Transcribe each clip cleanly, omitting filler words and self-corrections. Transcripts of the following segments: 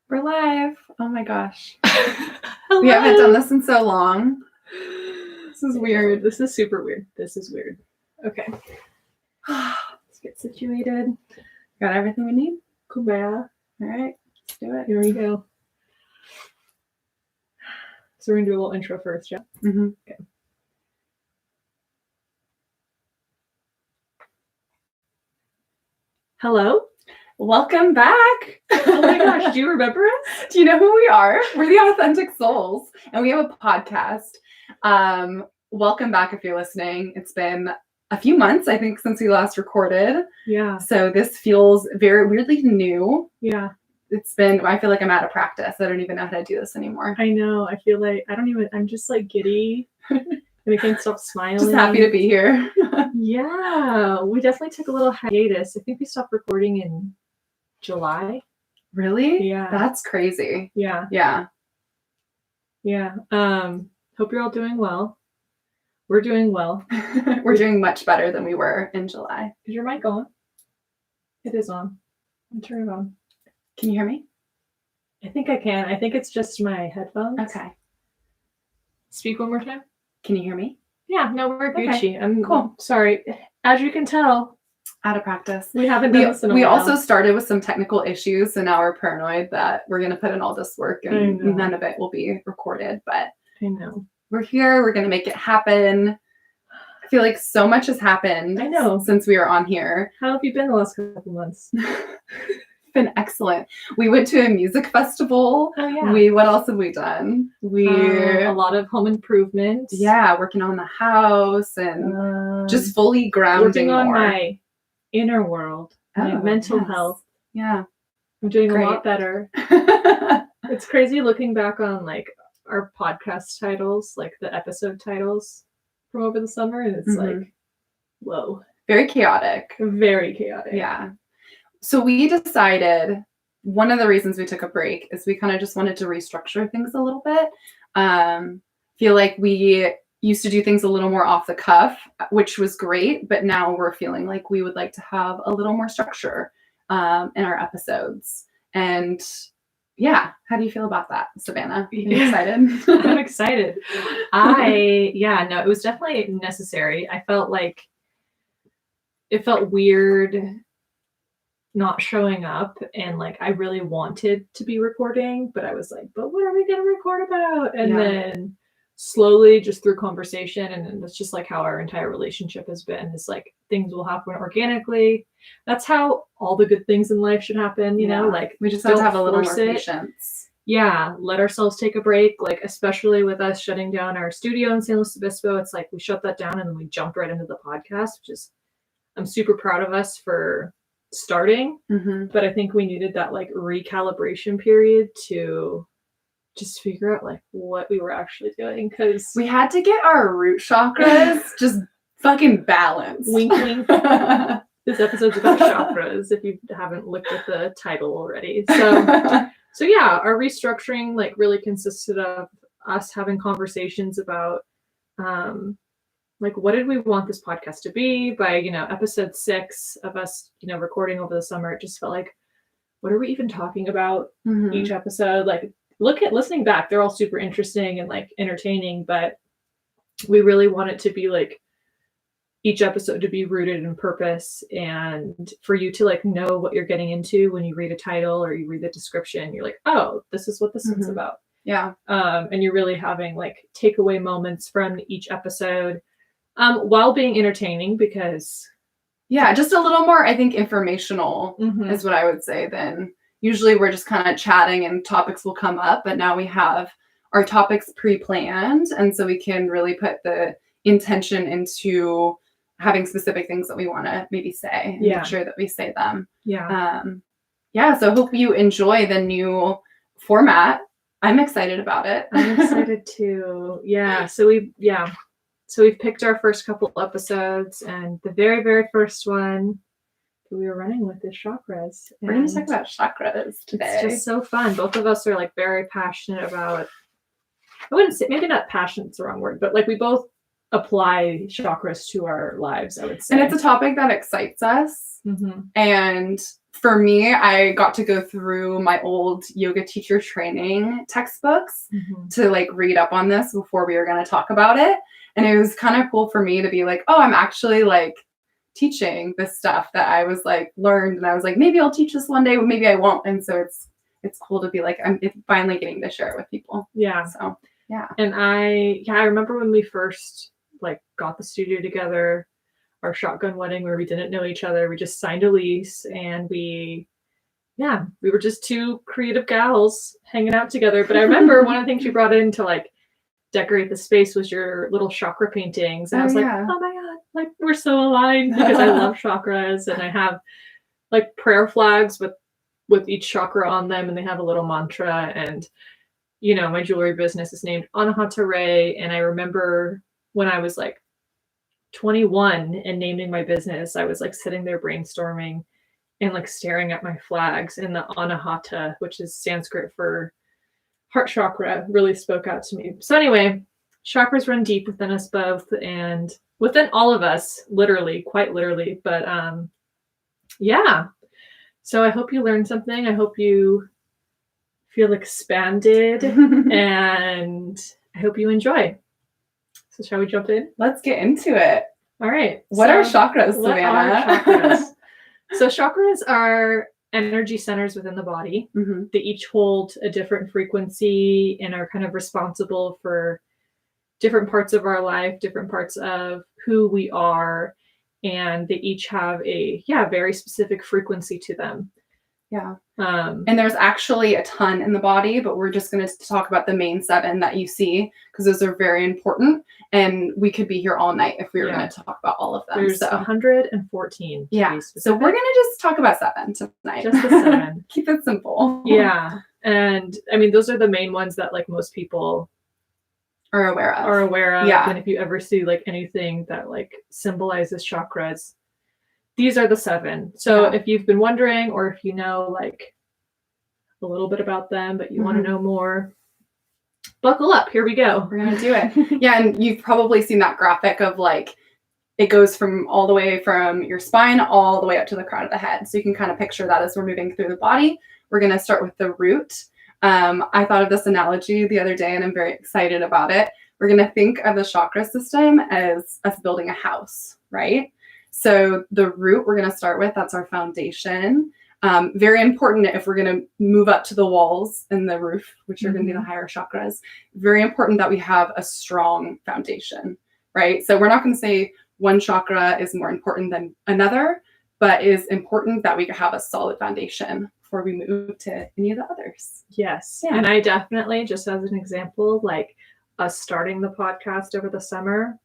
We're live. Oh my gosh. Hello. We haven't done this in so long. This is weird. This is super weird. This is weird. Okay. Let's get situated. Got everything we need? Kumbaya. All right. Let's do it. Here we go. So we're going to do a little intro first, yeah? Mm-hmm. Okay. Hello. Welcome back. Oh my gosh, do you remember us? Do you know who we are? We're the Authentic Souls, and we have a podcast. Welcome back if you're listening. It's been a few months, I think, since we last recorded. Yeah. So this feels very weirdly new. Yeah. I feel like I'm out of practice. I don't even know how to do this anymore. I know. I feel like I'm just like giddy. And I can't stop smiling. Just happy to be here. Yeah. We definitely took a little hiatus. I think we stopped recording in July. Really? Yeah. That's crazy. Yeah. Yeah. Yeah. Hope you're all doing well. We're doing well. We're doing much better than we were in July. Is your mic on? It is on. I'll turn it on. Can you hear me? I think I can. I think it's just my headphones. Okay. Speak one more time. Can you hear me? Yeah, no, we're Okay. Gucci. I'm Cool. Sorry. As you can tell, Out of practice. we haven't done this in a while. We also started with some technical issues, so now we're paranoid that we're going to put in all this work and none of it will be recorded. But I know. we're here. We're going to make it happen. I feel like so much has happened. I know. Since we were on here. How have you been the last couple months? Been excellent. We went to a music festival. Oh yeah. What else have we done? A lot of home improvement. Yeah, working on the house and just fully grounding working on more. my inner world, my mental health. Yeah. I'm doing Great. a lot better. It's crazy looking back on like our podcast titles, like the episode titles from over the summer, and it's like, whoa. Very chaotic. Very chaotic. Yeah. So we decided one of the reasons we took a break is we kind of just wanted to restructure things a little bit. Feel like we used to do things a little more off the cuff, which was great, but now we're feeling like we would like to have a little more structure in our episodes. And yeah, how do you feel about that, Savannah? Are you excited? I'm excited. It was definitely necessary. I felt like it felt weird not showing up, and like I really wanted to be recording, but I was like, but what are we going to record about? And then slowly, just through conversation, and that's just like how our entire relationship has been, is like things will happen organically. That's how all the good things in life should happen, you know, like we just have to have a little more patience. Yeah, let ourselves take a break, like especially with us shutting down our studio in San Luis Obispo. It's like we shut that down and then we jumped right into the podcast, which is, I'm super proud of us for starting, but I think we needed that like recalibration period to just figure out like what we were actually doing, because we had to get our root chakras just fucking balanced. Wink, wink. This episode's about chakras, if you haven't looked at the title already. So yeah, our restructuring like really consisted of us having conversations about like what did we want this podcast to be. By episode 6 of us recording over the summer, it just felt like, what are we even talking about each episode? Like listening back, they're all super interesting and like entertaining, but we really want it to be like each episode to be rooted in purpose, and for you to like know what you're getting into when you read a title or you read the description. You're like, oh, this is what this one's about. Yeah. And you're really having like takeaway moments from each episode, while being entertaining, because just a little more, I think, informational is what I would say. Than usually we're just kind of chatting and topics will come up, but now we have our topics pre-planned, and so we can really put the intention into having specific things that we want to maybe say and make sure that we say them. So hope you enjoy the new format. I'm excited about it. I'm excited too. So we've picked our first couple episodes, and the very, very first one that we were running with is chakras. We're going to talk about chakras today. It's just so fun. Both of us are like very passionate about, I wouldn't say, maybe not passionate is the wrong word, but like we both apply chakras to our lives, I would say. And it's a topic that excites us. And for me, I got to go through my old yoga teacher training textbooks to like read up on this before we were going to talk about it. And it was kind of cool for me to be like, oh, I'm actually like teaching this stuff that I was like learned. And I was like, maybe I'll teach this one day, but maybe I won't. And so it's cool to be like, I'm finally getting to share it with people. Yeah. So, yeah. And I remember when we first like got the studio together, our shotgun wedding where we didn't know each other. We just signed a lease and we were just two creative gals hanging out together. But I remember one of the things you brought in to like decorate the space was your little chakra paintings. And I was like, oh my God, like we're so aligned because I love chakras and I have like prayer flags with each chakra on them and they have a little mantra. And, you know, my jewelry business is named Anahata Ray. And I remember when I was like 21 and naming my business, I was like sitting there brainstorming and like staring at my flags, and the Anahata, which is Sanskrit for heart chakra, really spoke out to me. So anyway, chakras run deep within us both and within all of us, literally, quite literally. But yeah. So I hope you learned something. I hope you feel expanded and I hope you enjoy. So shall we jump in? Let's get into it. All right. What are chakras, Savannah? What are chakras? So chakras are energy centers within the body. They each hold a different frequency and are kind of responsible for different parts of our life, different parts of who we are. And they each have a very specific frequency to them. Yeah. And there's actually a ton in the body, but we're just going to talk about the main 7 that you see because those are very important. And we could be here all night if we were going to talk about all of them. There's 114. Yeah. So we're going to just talk about 7 tonight. Just the 7. Keep it simple. Yeah. And I mean, those are the main ones that like most people are aware of. Yeah. And if you ever see like anything that like symbolizes chakras, these are the 7. So if you've been wondering, or if you know like a little bit about them, but you want to know more, buckle up. Here we go. We're going to do it. Yeah. And you've probably seen that graphic of like, it goes from all the way from your spine, all the way up to the crown of the head. So you can kind of picture that as we're moving through the body. We're going to start with the root. I thought of this analogy the other day and I'm very excited about it. We're going to think of the chakra system as us building a house, right? So the root we're going to start with, that's our foundation. Very important if we're going to move up to the walls and the roof, which are going to be the higher chakras. Very important that we have a strong foundation, right? So we're not going to say one chakra is more important than another, but it is important that we have a solid foundation before we move to any of the others. Yes. Yeah. And I definitely, just as an example, like us starting the podcast over the summer,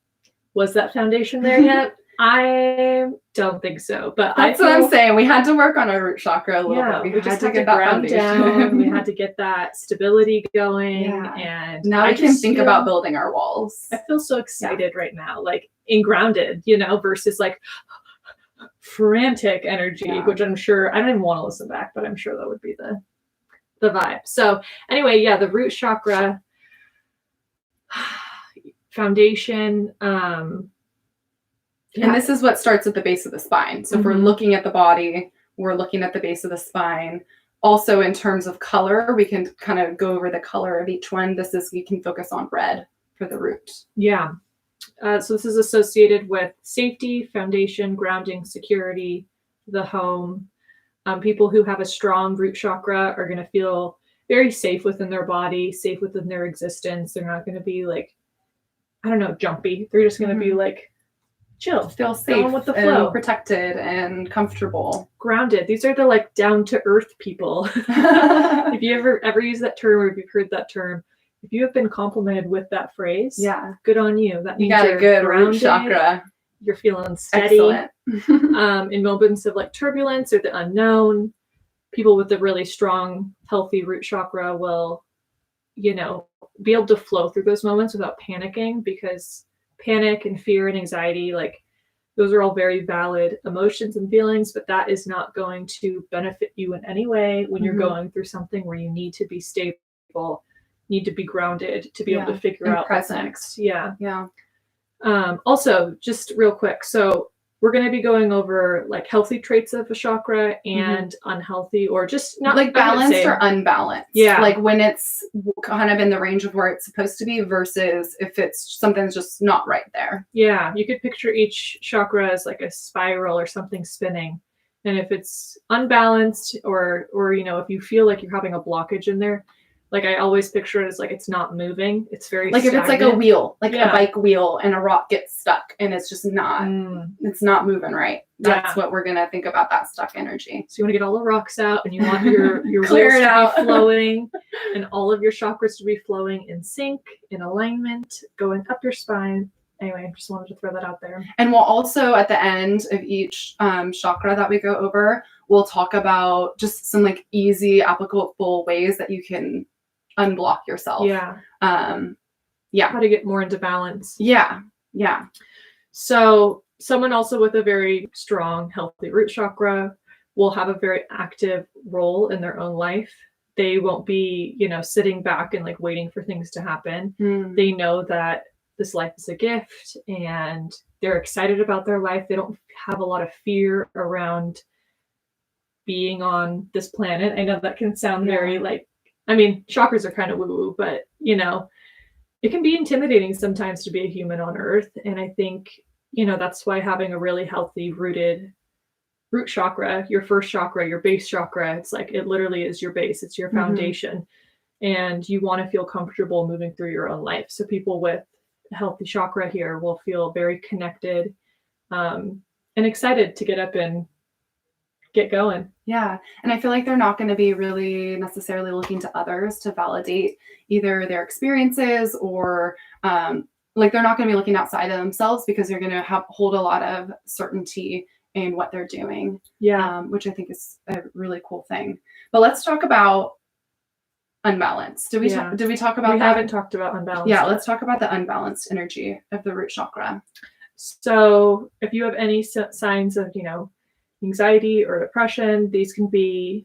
was that foundation there yet? I don't think so, but that's what I'm saying. We had to work on our root chakra a little bit. We just had to get that foundation down. We had to get that stability going. Yeah. And now I can think about building our walls. I feel so excited right now, like in grounded, you know, versus like frantic energy, which I'm sure I don't even want to listen back, but I'm sure that would be the vibe. So anyway, the root chakra foundation. And this is what starts at the base of the spine. So if we're looking at the body, we're looking at the base of the spine. Also, in terms of color, we can kind of go over the color of each one. We can focus on red for the root. Yeah. So this is associated with safety, foundation, grounding, security, the home. People who have a strong root chakra are going to feel very safe within their body, safe within their existence. They're not going to be like, I don't know, jumpy. They're just going to be like, chill, feel safe with the flow, and protected and comfortable, grounded. These are the like down to earth people. If you ever use that term, or if you've heard that term, if you have been complimented with that phrase, good on you. That means you got a good root chakra. You're feeling steady. Excellent. In moments of like turbulence or the unknown, people with a really strong, healthy root chakra will, you know, be able to flow through those moments without panicking, because panic and fear and anxiety, like those are all very valid emotions and feelings, but that is not going to benefit you in any way when you're going through something where you need to be stable, need to be grounded to be able to figure out what's next. Yeah. Also, just real quick. So we're going to be going over like healthy traits of a chakra and unhealthy, or just not like balanced or unbalanced. Yeah. Like when it's kind of in the range of where it's supposed to be versus if it's something's just not right there. Yeah. You could picture each chakra as like a spiral or something spinning. And if it's unbalanced or, if you feel like you're having a blockage in there, like I always picture it as like it's not moving. It's very like stagnant. if it's like a wheel, like a bike wheel, and a rock gets stuck and it's just not, it's not moving right. That's what we're gonna think about, that stuck energy. So you want to get all the rocks out, and you want your clear it out, to be flowing, and all of your chakras to be flowing in sync, in alignment, going up your spine. Anyway, I just wanted to throw that out there. And we'll also, at the end of each chakra that we go over, we'll talk about just some like easy, applicable ways that you can unblock yourself. How to get more into balance. Yeah. So someone also with a very strong, healthy root chakra will have a very active role in their own life. They won't be, sitting back and like waiting for things to happen. They know that this life is a gift and they're excited about their life. They don't have a lot of fear around being on this planet. I know that can sound very like, chakras are kind of woo-woo, but it can be intimidating sometimes to be a human on Earth. And I think, that's why having a really healthy rooted root chakra, your first chakra, your base chakra, it's like, it literally is your base. It's your foundation. And you want to feel comfortable moving through your own life. So people with a healthy chakra here will feel very connected and excited to get up and get going. Yeah. And I feel like they're not going to be really necessarily looking to others to validate either their experiences or like they're not going to be looking outside of themselves, because they're going to hold a lot of certainty in what they're doing. Which I think is a really cool thing. But let's talk about unbalanced. Did we talk about that? We haven't talked about unbalanced. Yeah, let's talk about the unbalanced energy of the root chakra. So if you have any signs of, anxiety or depression, these can be,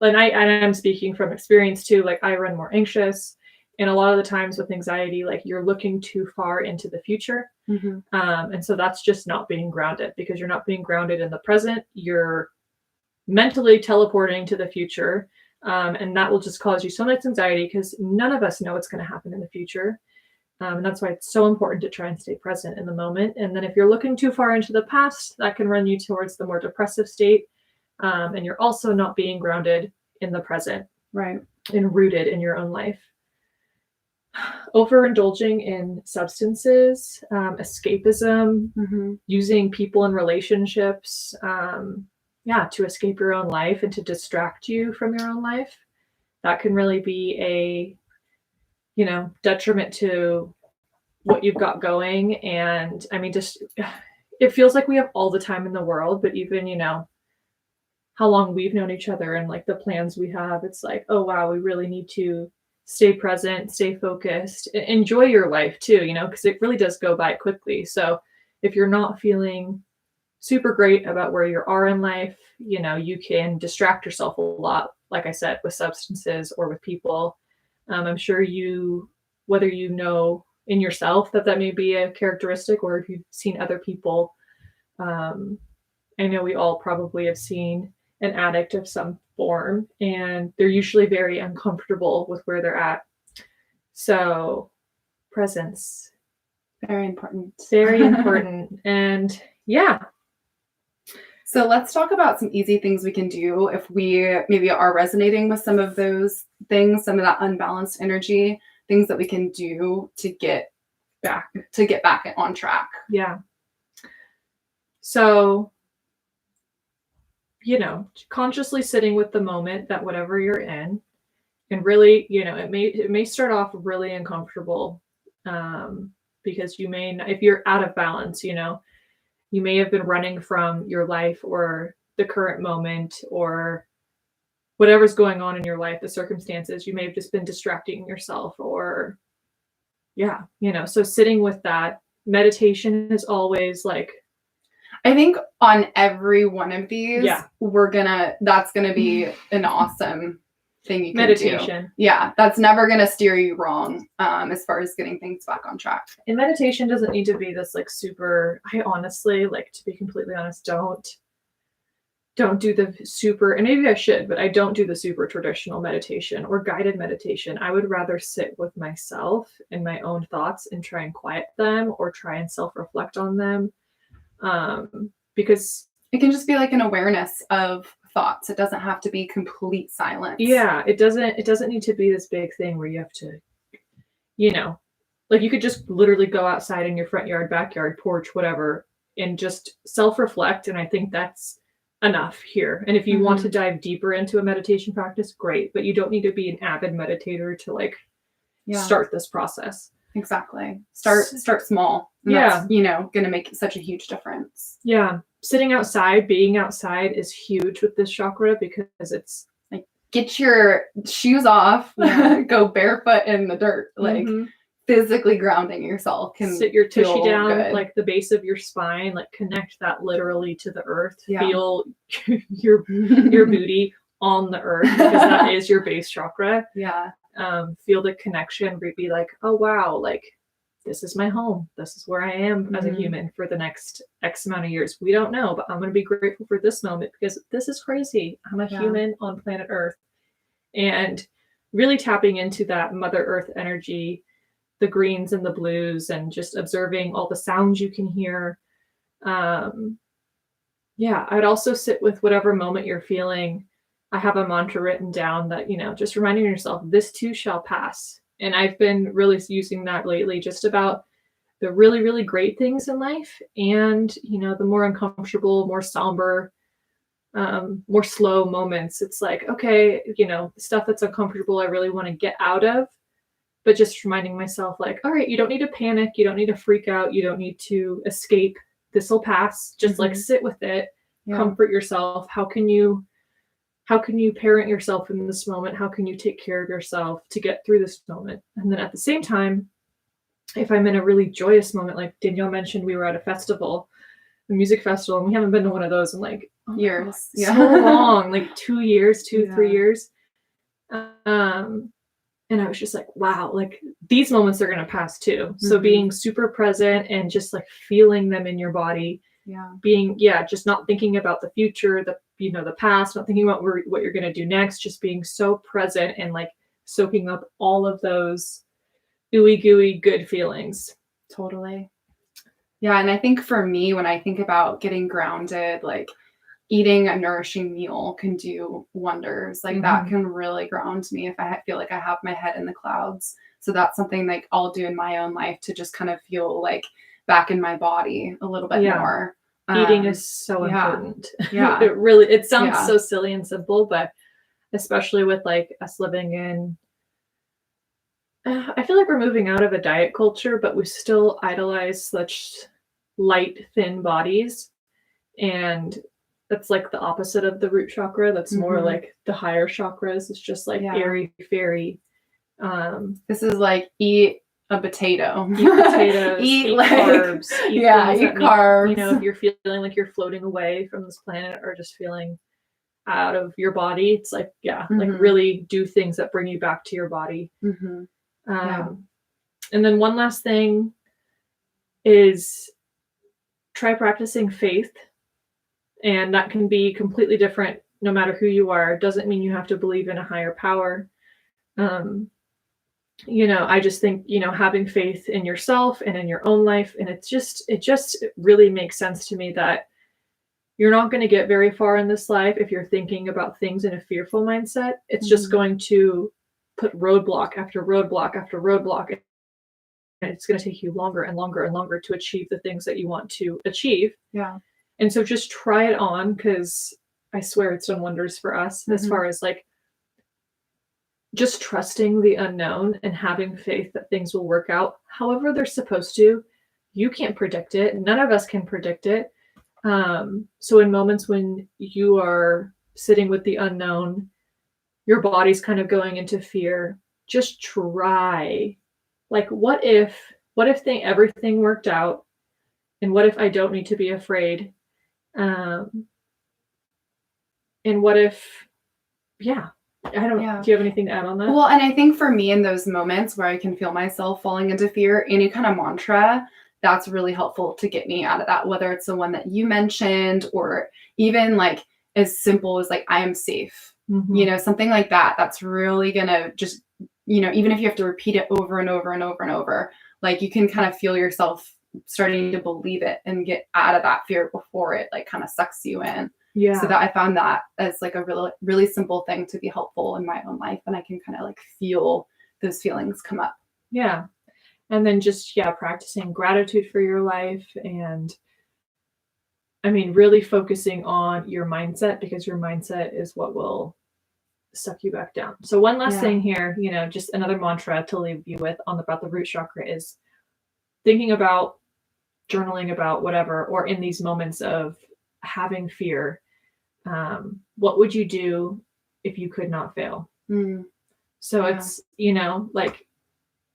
and I'm speaking from experience too, like I run more anxious, and a lot of the times with anxiety, like you're looking too far into the future. And so that's just not being grounded, because you're not being grounded in the present. You're mentally teleporting to the future. And that will just cause you so much anxiety, because none of us know what's going to happen in the future. And that's why it's so important to try and stay present in the moment. And then if you're looking too far into the past, that can run you towards the more depressive state. And you're also not being grounded in the present, right? And rooted in your own life. Overindulging in substances, escapism, using people and relationships, to escape your own life and to distract you from your own life. That can really be a detriment to what you've got going. And it feels like we have all the time in the world, but even, how long we've known each other and like the plans we have, it's like, oh wow, we really need to stay present, stay focused, enjoy your life too, because it really does go by quickly. So if you're not feeling super great about where you are in life, you can distract yourself a lot, like I said, with substances or with people. I'm sure whether you know in yourself that may be a characteristic, or if you've seen other people, I know we all probably have seen an addict of some form, and they're usually very uncomfortable with where they're at. So presence. Very important. Very important. And so let's talk about some easy things we can do if we maybe are resonating with some of those things, some of that unbalanced energy, things that we can do to get back on track. Yeah. So, consciously sitting with the moment, that whatever you're in, and really, it may start off really uncomfortable, because you may, if you're out of balance, you may have been running from your life or the current moment or whatever's going on in your life, the circumstances. You may have just been distracting yourself or, so sitting with that. Meditation is always like, I think on every one of these, that's going to be an awesome thing you can meditation. do. Yeah, that's never going to steer you wrong as far as getting things back on track. And meditation doesn't need to be this like super, I honestly, like, to be completely honest, don't do the super, and maybe I should, but I don't do the super traditional meditation or guided meditation. I would rather sit with myself and my own thoughts and try and quiet them or try and self-reflect on them. Because it can just be like an awareness of thoughts. It doesn't have to be complete silence. Yeah, it doesn't need to be this big thing where you have to, you know, like you could just literally go outside in your front yard, backyard, porch, whatever, and just self-reflect. And I think that's enough here. And if you want to dive deeper into a meditation practice, great, but you don't need to be an avid meditator to like start this process. Exactly. Start small. Yeah. That's, going to make such a huge difference. Yeah. Sitting outside, being outside is huge with this chakra because it's like, get your shoes off, go barefoot in the dirt, like physically grounding yourself. Can sit your tushy down, good. Like the base of your spine, like connect that literally to the earth. Yeah. Feel your booty on the earth because that is your base chakra. Yeah. Feel the connection, be like, oh wow, like this is my home. This is where I am as a human for the next X amount of years. We don't know, but I'm going to be grateful for this moment because this is crazy. I'm a human on planet Earth. And really tapping into that Mother Earth energy, the greens and the blues, and just observing all the sounds you can hear. I'd also sit with whatever moment you're feeling. I have a mantra written down that, just reminding yourself, this too shall pass. And I've been really using that lately, just about the really, really great things in life and, the more uncomfortable, more somber, more slow moments. It's like, okay, the stuff that's uncomfortable, I really want to get out of, but just reminding myself like, all right, you don't need to panic. You don't need to freak out. You don't need to escape. This will pass. Just like sit with it, comfort yourself. How can you parent yourself in this moment? How can you take care of yourself to get through this moment? And then at the same time, if I'm in a really joyous moment, like Danielle mentioned, we were at a music festival, and we haven't been to one of those in like years. So long, like 2 years, 3 years. And I was just like, wow, like these moments are going to pass too. So being super present and just like feeling them in your body. Being, just not thinking about the future, the past, not thinking about what you're going to do next, just being so present and like soaking up all of those ooey gooey good feelings. Totally. Yeah. And I think for me, when I think about getting grounded, like eating a nourishing meal can do wonders. Like that can really ground me if I feel like I have my head in the clouds. So that's something like I'll do in my own life to just kind of feel like back in my body a little bit more. Eating is so important. Yeah. it sounds so silly and simple, but especially with like us living in, I feel like we're moving out of a diet culture, but we still idolize such light, thin bodies. And that's like the opposite of the root chakra. That's more like the higher chakras. It's just like airy, fairy. This is like eat a potato. Eat potatoes, eat like, carbs. Eat carbs. If you're feeling like you're floating away from this planet or just feeling out of your body, it's like, like really do things that bring you back to your body. And then one last thing is try practicing faith. And that can be completely different no matter who you are. It doesn't mean you have to believe in a higher power. I just think, having faith in yourself and in your own life. And it really makes sense to me that you're not going to get very far in this life if you're thinking about things in a fearful mindset. It's just going to put roadblock after roadblock after roadblock. And it's going to take you longer and longer and longer to achieve the things that you want to achieve. Yeah. And so just try it on, because I swear it's done wonders for us as far as like just trusting the unknown and having faith that things will work out however they're supposed to. You can't predict it. None of us can predict it. So in moments when you are sitting with the unknown, your body's kind of going into fear, just try. Like, what if everything worked out? And what if I don't need to be afraid? And what if, I don't, Yeah. do you have anything to add on that? Well, and I think for me in those moments where I can feel myself falling into fear, any kind of mantra, that's really helpful to get me out of that, whether it's the one that you mentioned or even like as simple as like, I am safe, you know, something like that. That's really going to just, you know, even if you have to repeat it over and over and over and over, like you can kind of feel yourself starting to believe it and get out of that fear before it like kind of sucks you in. Yeah. So that I found that as like a really, really simple thing to be helpful in my own life. And I can kind of like feel those feelings come up. Yeah. And then just, practicing gratitude for your life. And I mean, really focusing on your mindset, because your mindset is what will suck you back down. So one last thing here, you know, just another mantra to leave you with about the root chakra is thinking about, journaling about whatever, or in these moments of having fear, what would you do if you could not fail? So it's, you know, like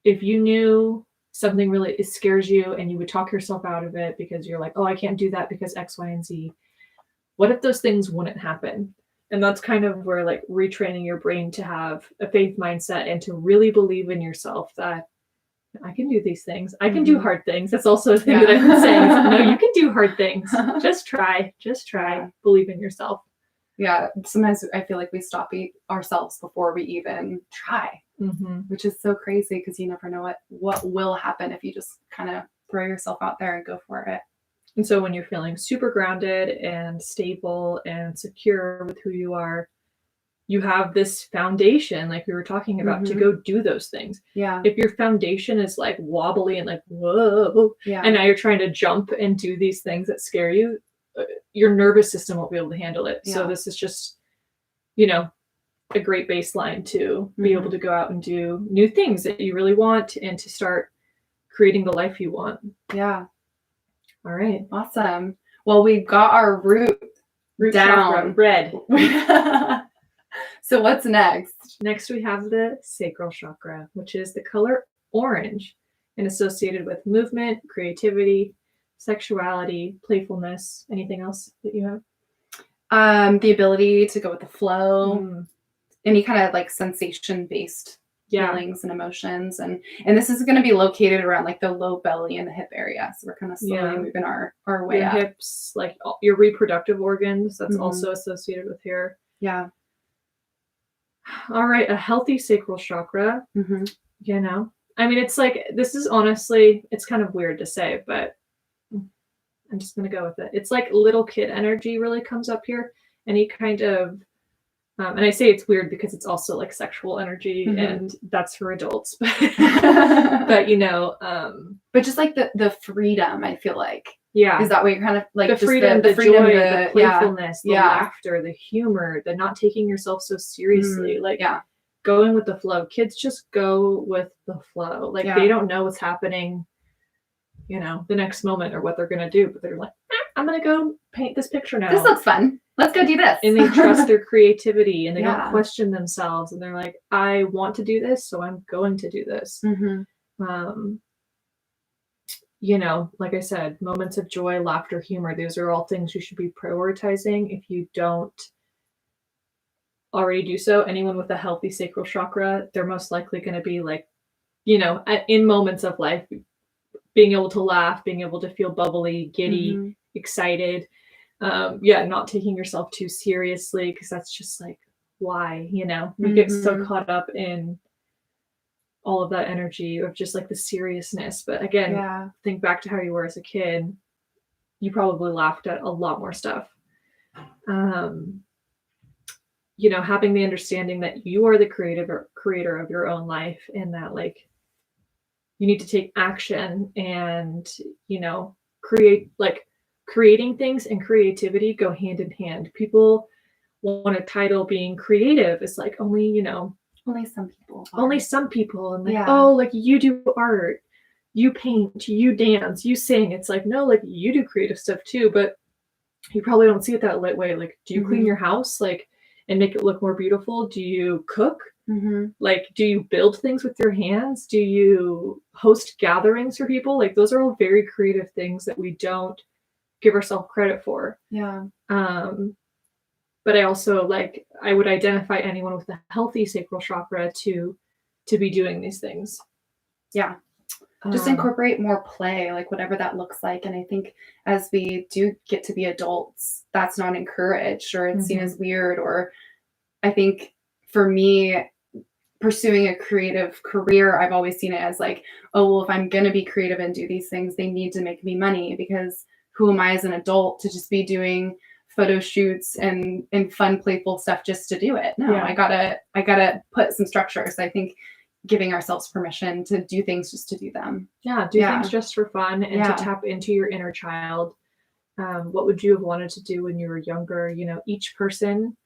if you knew something really scares you and you would talk yourself out of it because you're like, oh, I can't do that because X, Y, and Z. What if those things wouldn't happen? And that's kind of where like retraining your brain to have a faith mindset and to really believe in yourself that I can do these things. I can do hard things. That's also a thing that I've been saying. No, you can do hard things. Just try. Believe in yourself. Yeah. Sometimes I feel like we stop ourselves before we even try, which is so crazy because you never know what will happen if you just kind of throw yourself out there and go for it. And so when you're feeling super grounded and stable and secure with who you are, you have this foundation, like we were talking about, to go do those things. Yeah. If your foundation is like wobbly and like, whoa, and now you're trying to jump and do these things that scare you, your nervous system won't be able to handle it. So this is just, you know, a great baseline to be able to go out and do new things that you really want and to start creating the life you want. Yeah. All right. Awesome. Well, we've got our root down. Chakra, red. So what's next? Next, we have the Sacral Chakra, which is the color orange and associated with movement, creativity, sexuality, playfulness. Anything else that you have? The ability to go with the flow, any kind of like sensation-based feelings and emotions. And this is going to be located around like the low belly and the hip area. So we're kind of slowly moving our way your up. Hips, like your reproductive organs, that's also associated with here. Yeah. All right. A healthy sacral chakra, you know, I mean, it's like, this is honestly, it's kind of weird to say, but I'm just going to go with it. It's like little kid energy really comes up here. Any kind of, and I say it's weird because it's also like sexual energy and that's for adults, but you know, but just like the freedom, I feel like. Yeah. Is that what you're kind of like? The freedom, the joy, the playfulness, the laughter, the humor, the not taking yourself so seriously. Like going with the flow. Kids just go with the flow. Like they don't know what's happening, you know, the next moment or what they're going to do, but they're like, I'm going to go paint this picture now. This looks fun. Let's go do this. And they trust their creativity and they don't question themselves. And they're like, I want to do this, so I'm going to do this. You know, like I said, moments of joy, laughter, humor, those are all things you should be prioritizing. If you don't already do so, anyone with a healthy sacral chakra, they're most likely going to be like, you know, in moments of life, being able to laugh, being able to feel bubbly, giddy, excited. Not taking yourself too seriously, because that's just like, why, you know, we get so caught up in all of that energy of just like the seriousness. But again, think back to how you were as a kid. You probably laughed at a lot more stuff. You know, having the understanding that you are the creator of your own life, and that like you need to take action and, you know, creating things and creativity go hand in hand. People want a title being creative. It's like only, you know, only some people. And like, oh, like you do art, you paint, you dance, you sing. It's like, no, like you do creative stuff too, but you probably don't see it that way. Like, do you clean your house, like, and make it look more beautiful? Do you cook? Like, do you build things with your hands? Do you host gatherings for people? Like, those are all very creative things that we don't give ourselves credit for. But I also like, I would identify anyone with a healthy sacral chakra to be doing these things. Yeah. Just incorporate more play, like whatever that looks like. And I think as we do get to be adults, that's not encouraged, or it's seen as weird. Or I think for me, pursuing a creative career, I've always seen it as like, oh, well, if I'm going to be creative and do these things, they need to make me money, because who am I as an adult to just be doing photo shoots and fun, playful stuff just to do it? No, I gotta put some structure. So I think giving ourselves permission to do things just to do them. Yeah, do things just for fun and to tap into your inner child. What would you have wanted to do when you were younger? You know, each person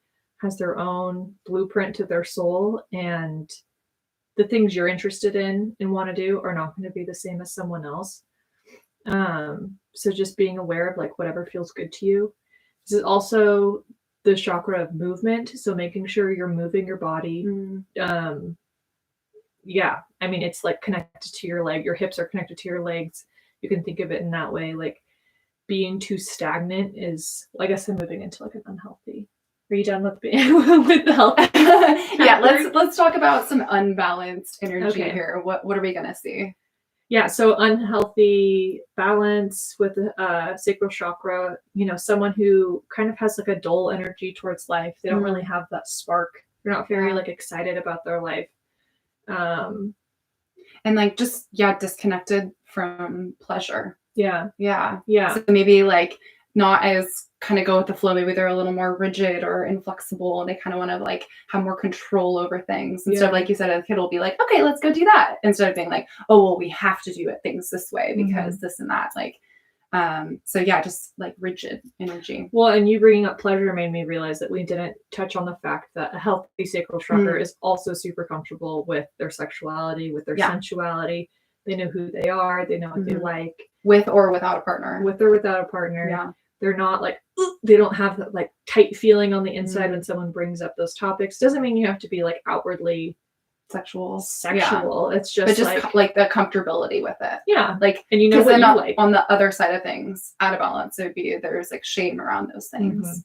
has their own blueprint to their soul, and the things you're interested in and want to do are not going to be the same as someone else. So just being aware of like whatever feels good to you. This is also the chakra of movement. So making sure you're moving your body. Yeah, I mean, it's like connected to your leg. Your hips are connected to your legs. You can think of it in that way. Like being too stagnant is, I guess I'm moving into like an unhealthy. Are you done with being with the health? Yeah, let's talk about some unbalanced energy here. What are we gonna see? Yeah, so unhealthy balance with the sacral chakra, you know, someone who kind of has like a dull energy towards life. They don't really have that spark. They're not very like excited about their life. And like just disconnected from pleasure. Yeah. So maybe like not as kind of go with the flow. Maybe they're a little more rigid or inflexible, and they kind of want to like have more control over things. Instead of, like you said, a kid will be like, okay, let's go do that, instead of being like, oh, well, we have to do things this way because this and that. Like, so yeah, just like rigid energy. Well, and you bringing up pleasure made me realize that we didn't touch on the fact that a healthy sacral chakra is also super comfortable with their sexuality, with their sensuality. They know who they are. They know what they like. With or without a partner. With or without a partner. Yeah. They're not like, they don't have that like tight feeling on the inside when someone brings up those topics. Doesn't mean you have to be like outwardly sexual. Yeah. It's just, like the comfortability with it. Yeah. Like, and you know what you like. On the other side of things, out of balance, there's like shame around those things,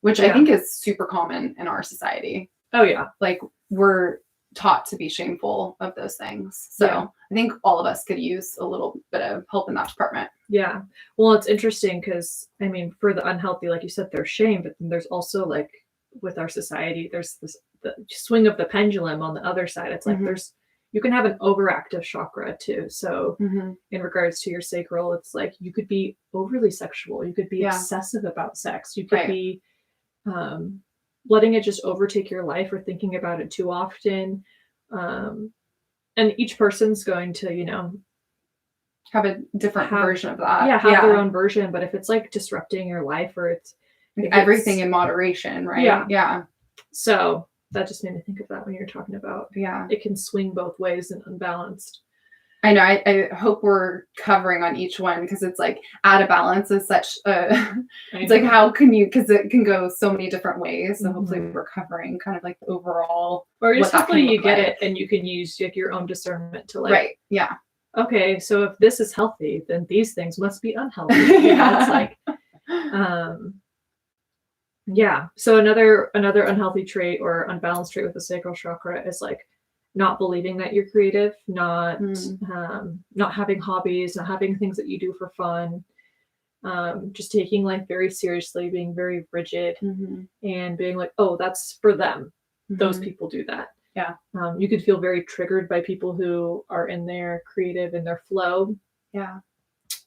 which I think is super common in our society. Oh yeah. Like we're taught to be shameful of those things. So I think all of us could use a little bit of help in that department. Yeah. Well, it's interesting because, I mean, for the unhealthy, like you said, there's shame, but then there's also like with our society, there's the swing of the pendulum on the other side. It's like you can have an overactive chakra too. So in regards to your sacral, it's like you could be overly sexual. You could be obsessive about sex. You could be letting it just overtake your life or thinking about it too often. And each person's going to, you know, have a different version of that. Yeah, have their own version. But if it's like disrupting your life, or if everything in moderation, right? Yeah. So that just made me think of that when you're talking about it can swing both ways and unbalanced. I know. I hope we're covering on each one, because it's like out of balance is such a. It's like, how can you? Because it can go so many different ways. So hopefully we're covering kind of like the overall. Or just hopefully you get it and you can use like your own discernment to like. Right. Yeah. Okay, so if this is healthy, then these things must be unhealthy. You know, it's like, So another unhealthy trait or unbalanced trait with the sacral chakra is like not believing that you're creative, not having hobbies, not having things that you do for fun, just taking life very seriously, being very rigid, and being like, oh, that's for them. Those people do that. Yeah. You could feel very triggered by people who are in their creative, in their flow. Yeah.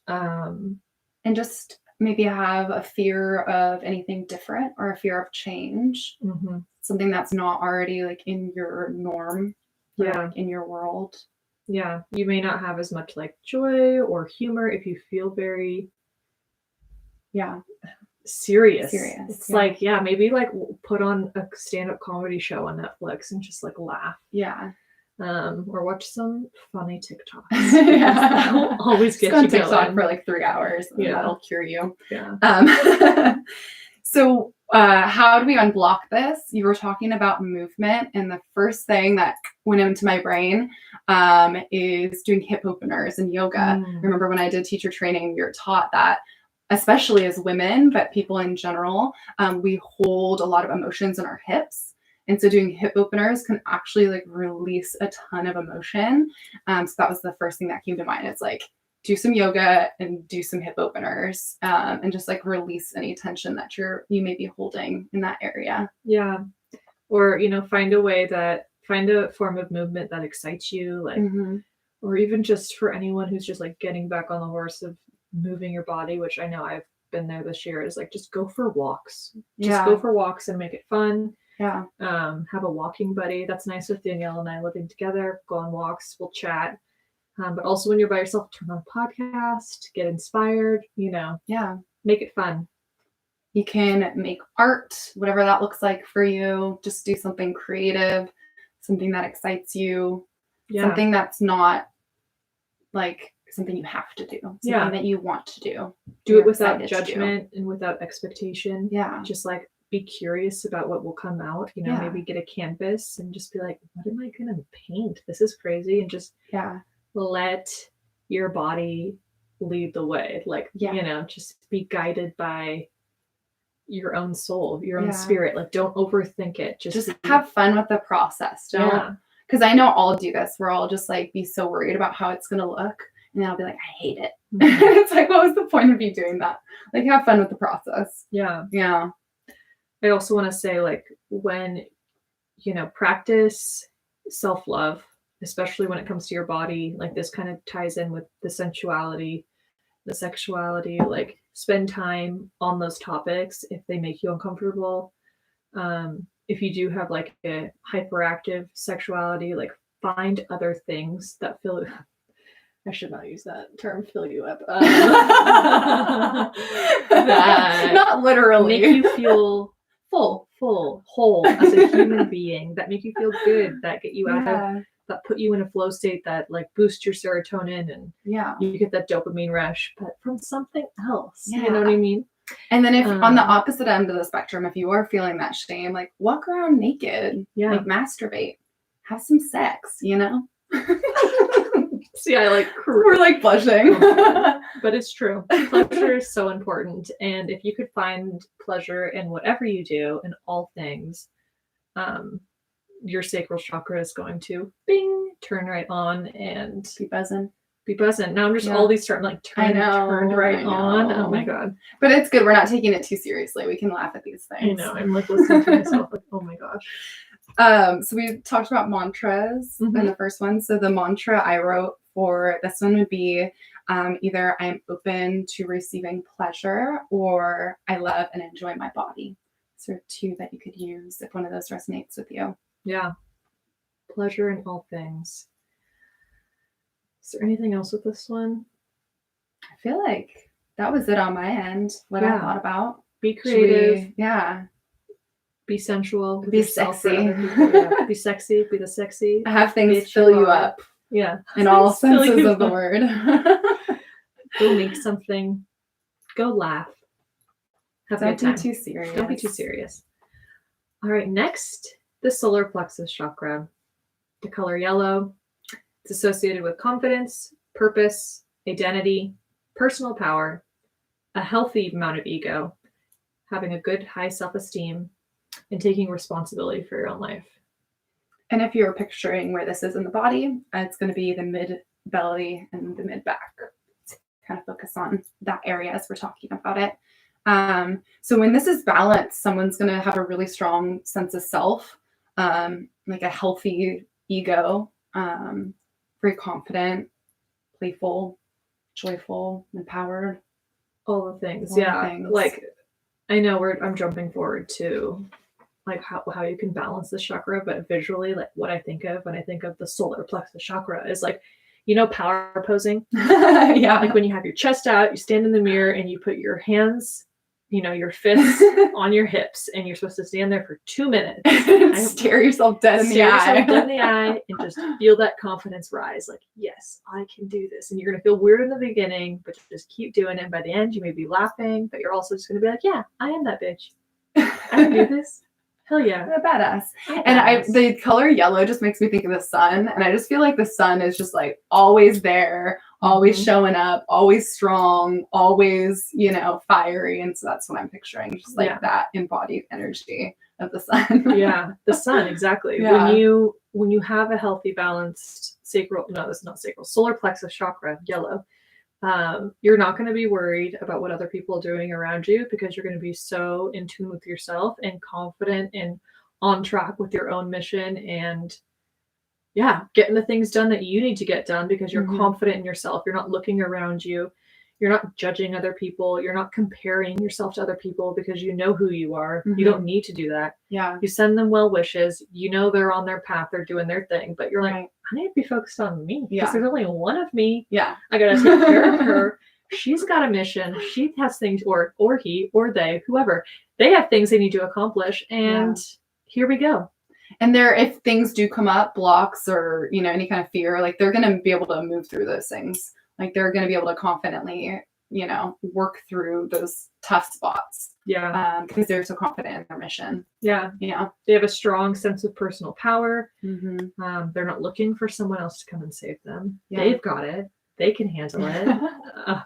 And just maybe have a fear of anything different or a fear of change. Something that's not already like in your norm. Like in your world. Yeah. You may not have as much like joy or humor if you feel very serious. It's like, maybe like put on a stand-up comedy show on Netflix and just like laugh. Or watch some funny TikToks. That'll always get you TikTok going for like 3 hours. And that'll cure you. So how do we unblock this? You were talking about movement, and the first thing that went into my brain is doing hip openers and yoga. Remember when I did teacher training, we were taught that especially as women, but people in general, we hold a lot of emotions in our hips. And so doing hip openers can actually like release a ton of emotion. So that was the first thing that came to mind. It's like, do some yoga and do some hip openers, and just like release any tension that you may be holding in that area. Yeah. Or, find a form of movement that excites you, like, or even just for anyone who's just like getting back on the horse of moving your body, which I know I've been there this year, is like, just go for walks. Just go for walks and make it fun. Yeah. Have a walking buddy. That's nice with Danielle and I living together. Go on walks, we'll chat. But also when you're by yourself, turn on a podcast, get inspired, make it fun. You can make art, whatever that looks like for you. Just do something creative, something that excites you, something that's not like something you have to do, something that you want to do. Do it without judgment and without expectation. Yeah. Just like be curious about what will come out, maybe get a canvas and just be like, what am I going to paint? This is crazy. And just let your body lead the way. Like, just be guided by your own soul, your own spirit. Like, don't overthink it. Just have fun with the process. Because I know I'll do this where I'll just like be so worried about how it's going to look. And then I'll be like, I hate it. It's like, what was the point of you doing that? Like, have fun with the process. Yeah. Yeah. I also want to say, like, when, practice self-love, especially when it comes to your body, like this kind of ties in with the sensuality, the sexuality, like spend time on those topics if they make you uncomfortable. If you do have like a hyperactive sexuality, like find other things that fill. I should not use that term, fill you up. That not literally. Make you feel full, whole as a human being, that make you feel good, that get you out of, that put you in a flow state that like boost your serotonin and you get that dopamine rush, but from something else. You know what I mean? And then if on the opposite end of the spectrum, if you are feeling that shame, like walk around naked, like masturbate, have some sex, See, we're like blushing. But it's true. Pleasure is so important. And if you could find pleasure in whatever you do, in all things, your sacral chakra is going to turn right on and be buzzing. Now I'm just all these starting like turned right on. Oh my God. But it's good. We're not taking it too seriously. We can laugh at these things. I know. I'm like listening to myself like, oh my gosh. So we talked about mantras in the first one. So the mantra I wrote for this one would be either I am open to receiving pleasure or I love and enjoy my body. So two that you could use if one of those resonates with you. Yeah. Pleasure in all things. Is there anything else with this one? I feel like that was it on my end. What I thought about. Be creative. Be sensual. Be sexy. Be sexy. Be the sexy. I have things fill you up. Yeah. In all senses of the word. Go make something. Go laugh. Don't be too serious. Don't be too serious. All right. Next, the solar plexus chakra. The color yellow. It's associated with confidence, purpose, identity, personal power, a healthy amount of ego, having a good high self-esteem, and taking responsibility for your own life. And if you're picturing where this is in the body, it's going to be the mid belly and the mid back. So kind of focus on that area as we're talking about it. So when this is balanced, someone's going to have a really strong sense of self, like a healthy ego, very confident, playful, joyful, empowered. All the things. Like I know I'm jumping forward to like how you can balance this chakra, but visually, like what I think of when I think of the solar plexus chakra is like, power posing. Like when you have your chest out, you stand in the mirror and you put your hands, your fists on your hips, and you're supposed to stand there for 2 minutes. Stare yourself dead in the eye and just feel that confidence rise. Like, yes, I can do this. And you're going to feel weird in the beginning, but just keep doing it. And by the end, you may be laughing, but you're also just going to be like, yeah, I am that bitch. I can do this. Hell yeah. I'm a badass. The color yellow just makes me think of the sun. And I just feel like the sun is just like always there, always showing up, always strong, always, you know, fiery. And so that's what I'm picturing, just like that embodied energy of the sun. Yeah, the sun, exactly. Yeah. When you have a healthy, balanced sacral, no, that's not sacral, solar plexus chakra, yellow, you're not going to be worried about what other people are doing around you, because you're going to be so in tune with yourself and confident and on track with your own mission, and getting the things done that you need to get done because you're confident in yourself. You're not looking around you. You're not judging other people. You're not comparing yourself to other people because you know who you are. You don't need to do that. Yeah. You send them well wishes. You know they're on their path. They're doing their thing. But you're like, I need to be focused on me. Because there's only one of me. Yeah. I got to take care of her. She's got a mission. She has things, or he, or they, whoever. They have things they need to accomplish. And here we go. And if things do come up, blocks or, you know, any kind of fear, like they're going to be able to move through those things. Like they're going to be able to confidently, you know, work through those tough spots. Yeah. Because they're so confident in their mission. Yeah. Yeah. They have a strong sense of personal power. Mm-hmm. They're not looking for someone else to come and save them. Yeah. They've got it. They can handle it.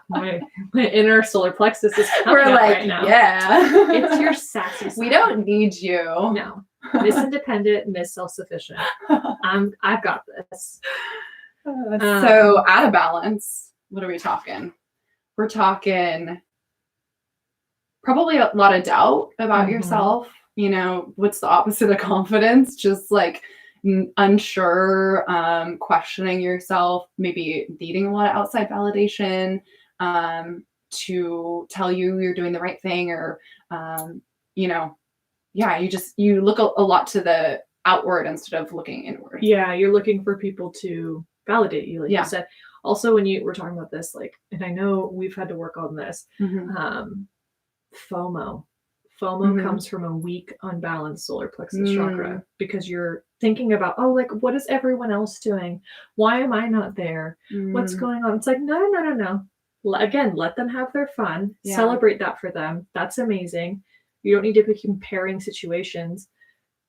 My inner solar plexus is coming We're up like, right now. yeah. It's your sassy side. We don't need you. No. Miss Independent, Miss Self-Sufficient. I've got this. So out of balance, what are we talking? We're talking probably a lot of doubt about yourself. You know, what's the opposite of confidence? Just like unsure, questioning yourself, maybe needing a lot of outside validation to tell you you're doing the right thing, or you know, you look a lot to the outward instead of looking inward. Yeah, you're looking for people to validate you, like you said. Also, when we're talking about this, like, and I know we've had to work on this, FOMO. FOMO comes from a weak, unbalanced solar plexus chakra, because you're thinking about, oh, like, what is everyone else doing? Why am I not there? What's going on? It's like, no. Again, let them have their fun. Celebrate that for them. That's amazing. You don't need to be comparing situations.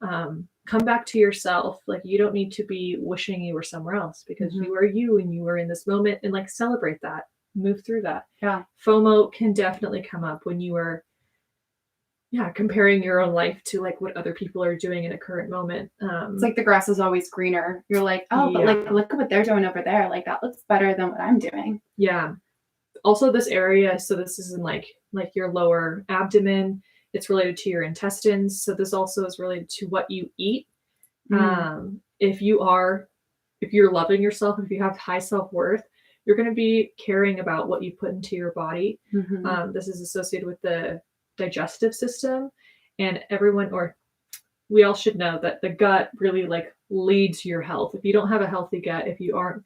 Come back to yourself. Like, you don't need to be wishing you were somewhere else, because you are you and you are in this moment, and like celebrate that, move through that. Yeah. FOMO can definitely come up when you are comparing your own life to like what other people are doing in a current moment. It's like the grass is always greener. You're like, oh, but like, look at what they're doing over there. Like, that looks better than what I'm doing. Yeah. Also, this area, so this is in like your lower abdomen. It's related to your intestines. So this also is related to what you eat. If you're loving yourself, if you have high self-worth, you're going to be caring about what you put into your body. This is associated with the digestive system, and we all should know that the gut really like leads your health. If you don't have a healthy gut, if you aren't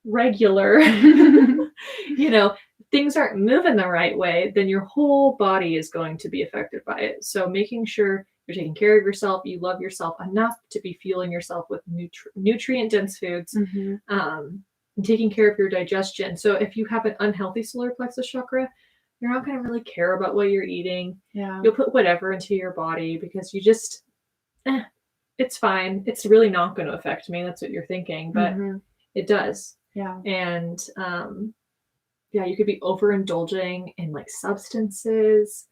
regular, you know, things aren't moving the right way, then your whole body is going to be affected by it. So making sure you're taking care of yourself, you love yourself enough to be fueling yourself with nutrient dense foods, and taking care of your digestion. So if you have an unhealthy solar plexus chakra, you're not going to really care about what you're eating. Yeah. You'll put whatever into your body because you just, it's fine. It's really not going to affect me. That's what you're thinking, but it does. Yeah. And, you could be overindulging in like substances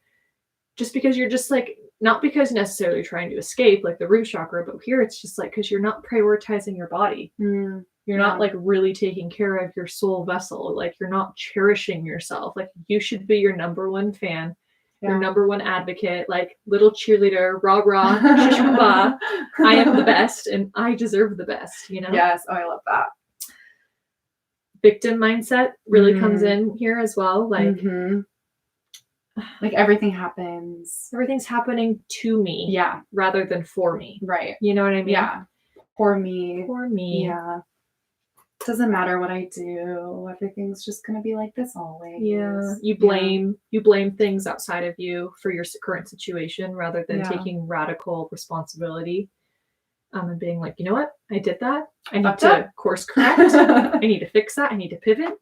just because you're just like, not because necessarily trying to escape like the root chakra, but here it's just like, because you're not prioritizing your body. You're not like really taking care of your soul vessel. Like, you're not cherishing yourself. Like, you should be your number one fan, your number one advocate, like little cheerleader, rah, rah, shish ba. I am the best and I deserve the best, you know? Yes. Oh, I love that. Victim mindset really comes in here as well. Like, like everything happens. Everything's happening to me. Yeah. Rather than for me. Right. You know what I mean? Yeah. For me. For me. Yeah. Doesn't matter what I do. Everything's just going to be like this always. Yeah. You blame things outside of you for your current situation rather than taking radical responsibility. And being like, you know what? I did that. I need to course correct. I need to fix that. I need to pivot.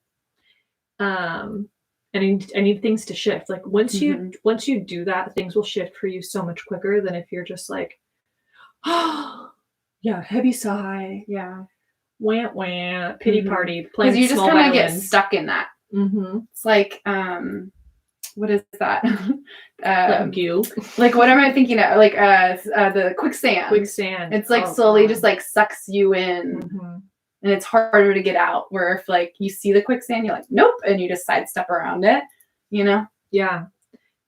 And I need things to shift. Like, once you do that, things will shift for you so much quicker than if you're just like, oh, yeah, heavy sigh. Yeah. wah, wah, pity party, Because playing you just small kind of get violins. stuck in that. Mm-hmm. It's like, what is that? Goo. Like, what am I thinking of? Like, the quicksand. Quicksand. It's like slowly just like sucks you in, and it's harder to get out. Where if like you see the quicksand, you're like, nope, and you just sidestep around it. You know? Yeah.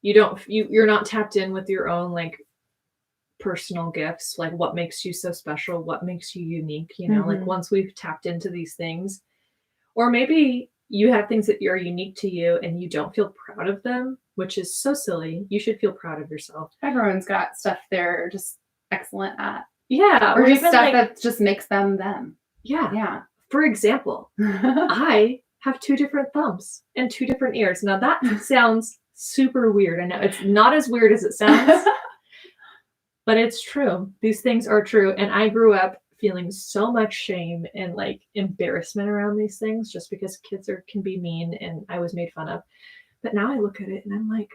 You're not tapped in with your own like personal gifts, like what makes you so special, what makes you unique, you know, like once we've tapped into these things, or maybe you have things that are unique to you and you don't feel proud of them, which is so silly. You should feel proud of yourself. Everyone's got stuff they're just excellent at. Yeah. Or just stuff that just makes them them. Yeah. Yeah. For example, I have 2 different thumbs and 2 different ears. Now that sounds super weird. I know it's not as weird as it sounds. But it's true. These things are true. And I grew up feeling so much shame and like embarrassment around these things just because kids can be mean and I was made fun of. But now I look at it and I'm like,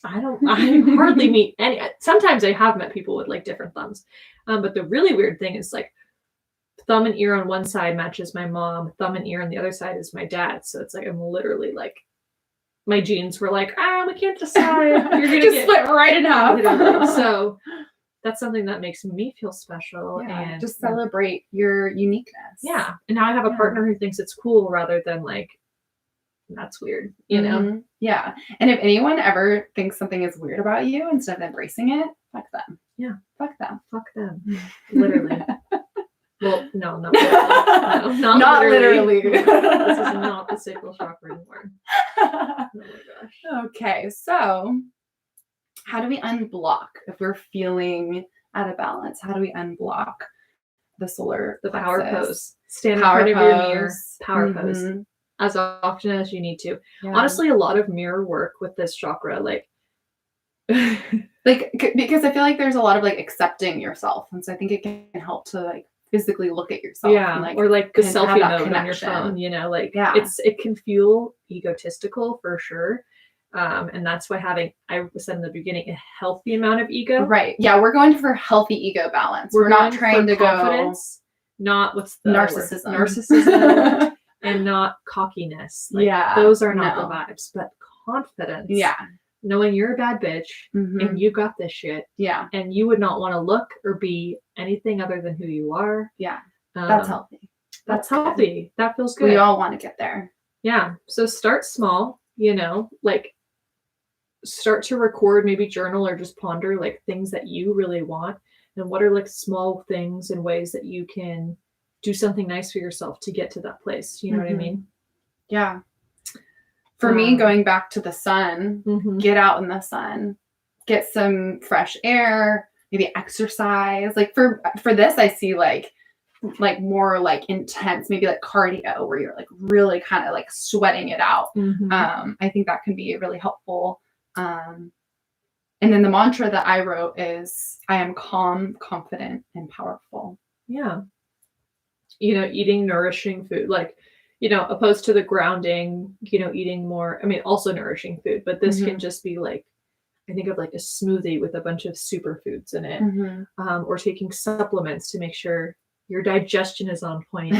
I hardly meet any. Sometimes I have met people with like different thumbs. But the really weird thing is like thumb and ear on one side matches my mom, thumb and ear on the other side is my dad. So it's like I'm literally like, my genes were like, we can't decide. You're gonna just split right in half. So that's something that makes me feel special. Yeah, and just celebrate your uniqueness. Yeah. And now I have a partner who thinks it's cool rather than like, that's weird, you know? Yeah. And if anyone ever thinks something is weird about you, instead of embracing it, fuck them. Yeah. Fuck them. Fuck them. Literally. Well, no, not literally. No, not literally. This is not the sacral chakra anymore. Oh my gosh. Okay, so how do we unblock if we're feeling out of balance? How do we unblock the solar The plexus? power pose. Stand in front of your mirror. Power pose. Mm-hmm. As often as you need to. Yeah. Honestly, a lot of mirror work with this chakra, like because I feel like there's a lot of like accepting yourself, and so I think it can help to like physically look at yourself. Yeah, and, like, or like the have selfie that mode on your connection. phone, you know, like Yeah. it can feel egotistical for sure. And that's why having, I said in the beginning, a healthy amount of ego. Right. Yeah, we're going for healthy ego balance. We're not trying to confidence, not what's the narcissism. Narcissism and not cockiness. Like, yeah. Those are not the vibes, but confidence. Yeah. Knowing you're a bad bitch and you got this shit. Yeah. And you would not want to look or be anything other than who you are. Yeah. That's healthy. That's healthy. That feels good. We all want to get there. Yeah. So start small, you know, like start to record, maybe journal or just ponder like things that you really want. And what are like small things and ways that you can do something nice for yourself to get to that place. You know what I mean? Yeah. For me, going back to the sun, get out in the sun, get some fresh air, maybe exercise. Like for this, I see like more like intense, maybe like cardio where you're like really kind of like sweating it out. I think that can be really helpful. And then the mantra that I wrote is, I am calm, confident, and powerful. Yeah. You know, eating nourishing food, like, you know, opposed to the grounding, you know, eating more, I mean, also nourishing food, but this can just be like, I think of like a smoothie with a bunch of superfoods in it, or taking supplements to make sure your digestion is on point.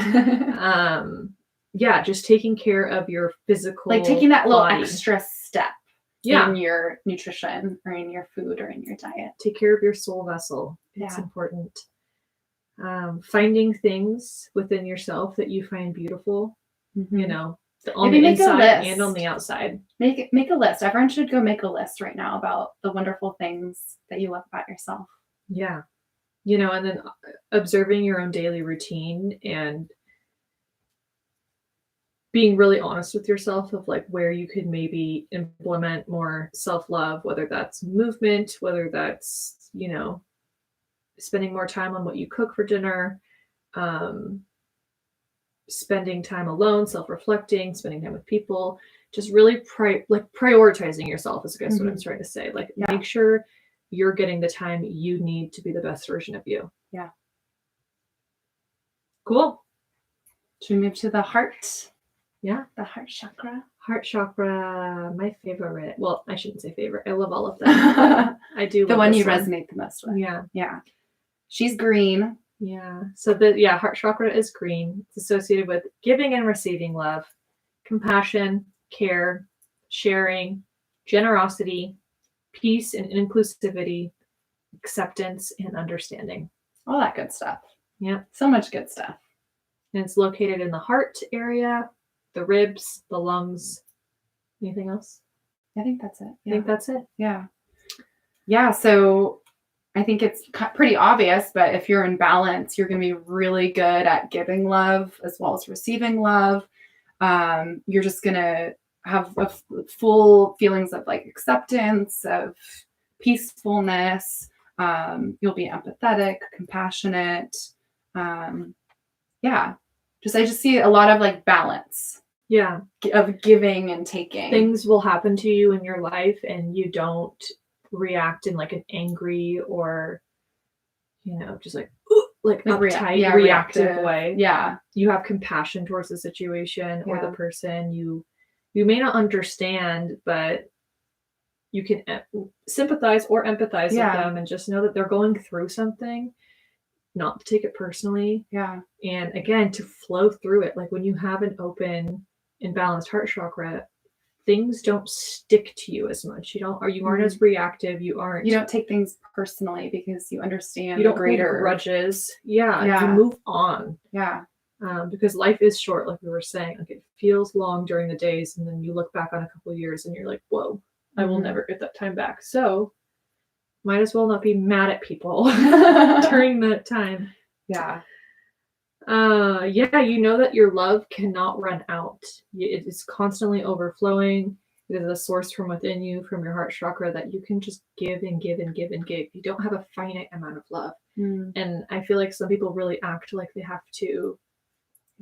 Yeah, just taking care of your physical, like taking that little body. extra step in your nutrition or in your food or in your diet. Take care of your soul vessel. It's important. Finding things within yourself that you find beautiful, you know, on the inside and on the outside. Make a list. Everyone should go make a list right now about the wonderful things that you love about yourself. Yeah. You know, and then observing your own daily routine and being really honest with yourself of like where you could maybe implement more self-love, whether that's movement, whether that's, you know, spending more time on what you cook for dinner, spending time alone, self-reflecting, spending time with people, just really prioritizing yourself is I guess what I'm trying to say. Like make sure you're getting the time you need to be the best version of you. Yeah. Cool. Should we move to the heart? Yeah. The heart chakra. Heart chakra, my favorite. Well, I shouldn't say favorite. I love all of them. I do. The one you resonate the most with. Yeah. Yeah. She's green. Yeah. So heart chakra is green. It's associated with giving and receiving love, compassion, care, sharing, generosity, peace and inclusivity, acceptance and understanding. All that good stuff. Yeah. So much good stuff. And it's located in the heart area, the ribs, the lungs. Anything else? I think that's it. I think that's it. Yeah. Yeah. So I think it's pretty obvious, but if you're in balance, you're going to be really good at giving love as well as receiving love. You're just going to have full feelings of like acceptance, of peacefulness. You'll be empathetic, compassionate. Yeah. I just see a lot of like balance. Yeah. Of giving and taking. Things will happen to you in your life and you don't react in like an angry or, just like uptight, reactive way. Yeah. You have compassion towards the situation or the person. You may not understand, but you can sympathize or empathize with them and just know that they're going through something, not to take it personally. Yeah. And again, to flow through it. Like when you have an open and balanced heart chakra, things don't stick to you as much. You aren't as reactive. You don't take things personally because you understand. You don't hold grudges. Yeah. You move on. Yeah. Because life is short, like we were saying. Like it feels long during the days, and then you look back on a couple of years, and you're like, "Whoa, I will never get that time back." So, might as well not be mad at people during that time. Yeah. You know that your love cannot run out. It is constantly overflowing. It is a source from within you, from your heart chakra, that you can just give and give and give and give. You don't have a finite amount of love. And I feel like some people really act like they have to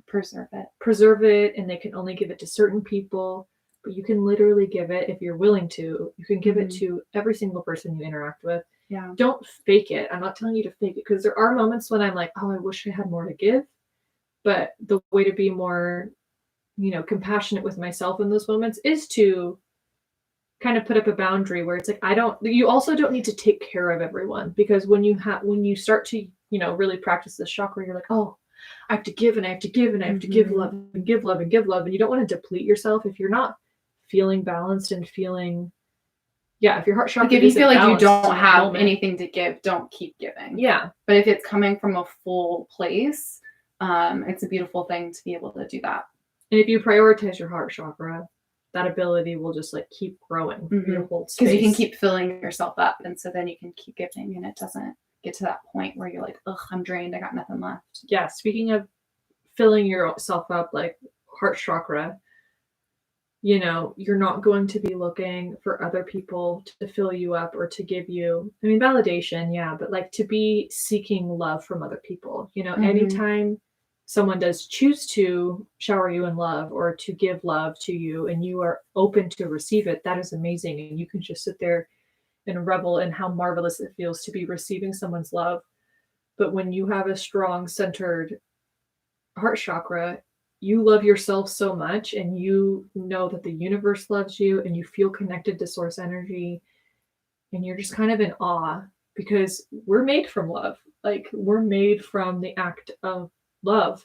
preserve it, and they can only give it to certain people. But you can literally give it if you're willing to. You can give it to every single person you interact with. Yeah. Don't fake it. I'm not telling you to fake it, because there are moments when I'm like, oh, I wish I had more to give. But the way to be more, compassionate with myself in those moments is to kind of put up a boundary where it's like, you also don't need to take care of everyone, because when you start to, really practice this chakra, you're like, oh, I have to give and I have to give and I have to give love and give love and give love. And you don't want to deplete yourself if you're not feeling balanced and feeling, if your heart chakra, if you feel like you don't have anything to give, don't keep giving. Yeah. But if it's coming from a full place, it's a beautiful thing to be able to do that. And if you prioritize your heart chakra, that ability will just like keep growing. Your whole space. Because you can keep filling yourself up, and so then you can keep giving, and it doesn't get to that point where you're like, ugh, I'm drained, I got nothing left. Yeah. Speaking of filling yourself up, like heart chakra, you're not going to be looking for other people to fill you up or to give you, validation, but like to be seeking love from other people. Anytime someone does choose to shower you in love or to give love to you and you are open to receive it, that is amazing. And you can just sit there and revel in how marvelous it feels to be receiving someone's love. But when you have a strong, centered heart chakra, you love yourself so much, and you know that the universe loves you, and you feel connected to source energy, and you're just kind of in awe, because we're made from love. Like, we're made from the act of love.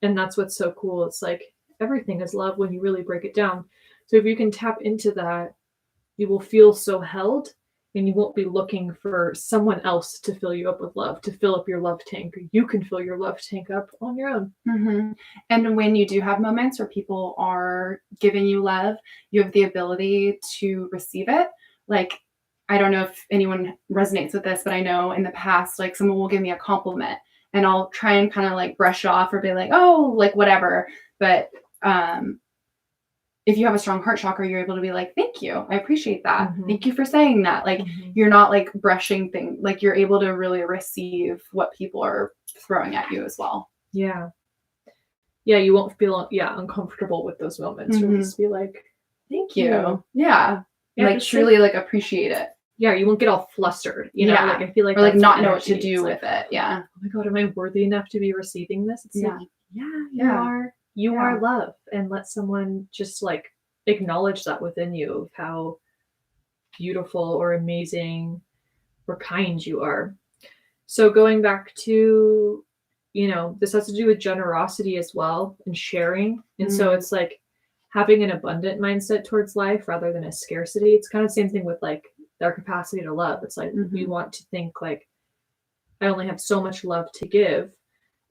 And that's what's so cool. It's like everything is love when you really break it down. So if you can tap into that, you will feel so held, and you won't be looking for someone else to fill you up with love, to fill up your love tank. You can fill your love tank up on your own. And when you do have moments where people are giving you love, you have the ability to receive it. Like, I don't know if anyone resonates with this, but I know in the past, like, someone will give me a compliment and I'll try and kind of like brush off or be like, oh, like whatever. But if you have a strong heart chakra, you're able to be like, thank you. I appreciate that. Thank you for saying that. Like, you're not like brushing things. Like, you're able to really receive what people are throwing at you as well. Yeah. Yeah. You won't feel uncomfortable with those moments. You'll just be like, thank you. Yeah. Like, truly like appreciate it. Yeah. You won't get all flustered. Like, I feel like, or like not know what to do with it. Yeah. Oh my God, am I worthy enough to be receiving this? It's like, you are. You are love, and let someone just like acknowledge that within you, of how beautiful or amazing or kind you are. So going back to this has to do with generosity as well and sharing. And so it's like having an abundant mindset towards life rather than a scarcity. It's kind of the same thing with like our capacity to love. It's like we want to think like, I only have so much love to give.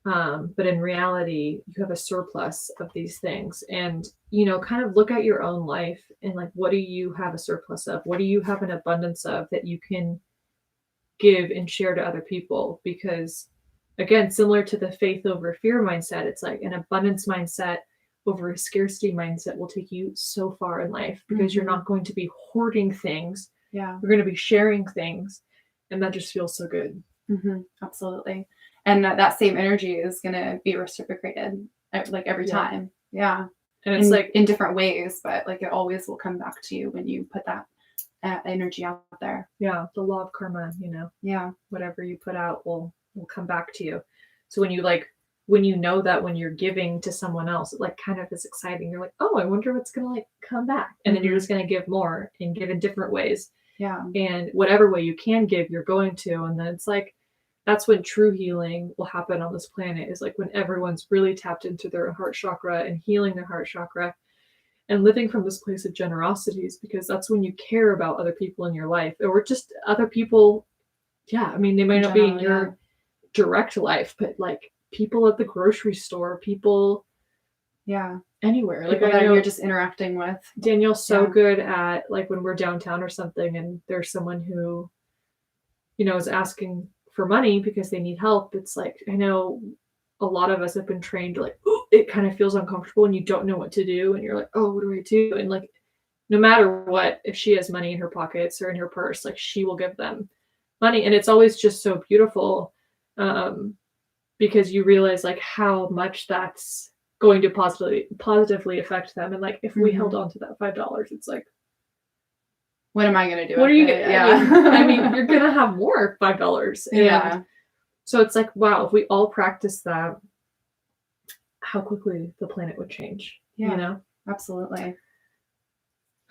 But in reality, you have a surplus of these things. And, kind of look at your own life and like, what do you have a surplus of? What do you have an abundance of that you can give and share to other people? Because again, similar to the faith over fear mindset, it's like an abundance mindset over a scarcity mindset will take you so far in life because you're not going to be hoarding things. Yeah. You're going to be sharing things. And that just feels so good. Absolutely. And that same energy is going to be reciprocated like every time. Yeah. And it's like in different ways, but like it always will come back to you when you put that energy out there. Yeah. The law of karma, Yeah. Whatever you put out will come back to you. So when you know that when you're giving to someone else, it like kind of is exciting. You're like, oh, I wonder what's going to like come back. And then you're just going to give more and give in different ways. Yeah. And whatever way you can give, you're going to. And then it's like, that's when true healing will happen on this planet, is like when everyone's really tapped into their heart chakra and healing their heart chakra and living from this place of generosities, because that's when you care about other people in your life or just other people. Yeah. I mean, they might not be in your direct life, but like people at the grocery store, people anywhere. Like that you're just interacting with. Danielle's so good at like when we're downtown or something and there's someone who, is asking for money because they need help. It's like, I know a lot of us have been trained to like, ooh, it kind of feels uncomfortable and you don't know what to do. And you're like, oh, what do I do? And like, no matter what, if she has money in her pockets or in her purse, like she will give them money. And it's always just so beautiful because you realize like how much that's going to positively affect them. And like, if we held on to that $5, it's like, what am I going to do? What are you going to, I mean, you're going to have more $5. And so it's like, wow, if we all practice that, how quickly the planet would change, Absolutely.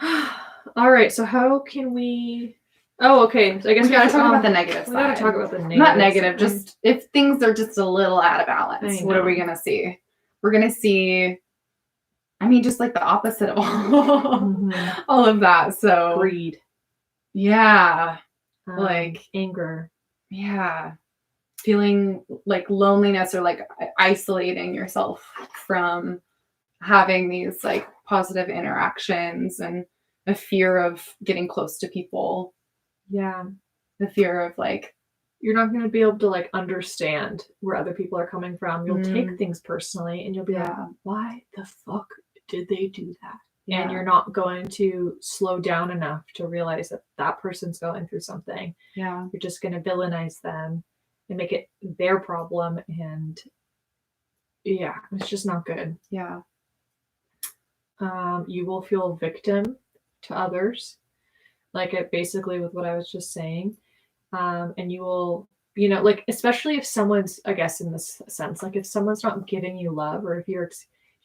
All right. So how can we, okay. So I guess we got to talk about the negative side. We got to talk about the negative. Not negative, just if things are just a little out of balance, what are we going to see? We're going to see, just like the opposite of all of that. So greed. Yeah. Like anger. Yeah. Feeling like loneliness or like isolating yourself from having these like positive interactions and a fear of getting close to people. Yeah. The fear of like, you're not going to be able to like understand where other people are coming from. You'll take things personally and you'll be like, why the fuck did they do that? Yeah. And you're not going to slow down enough to realize that that person's going through something. Yeah. You're just going to villainize them and make it their problem. And it's just not good. Yeah. You will feel victim to others. Like it basically with what I was just saying. And you will, like, especially if someone's, I guess in this sense, like if someone's not giving you love, or if you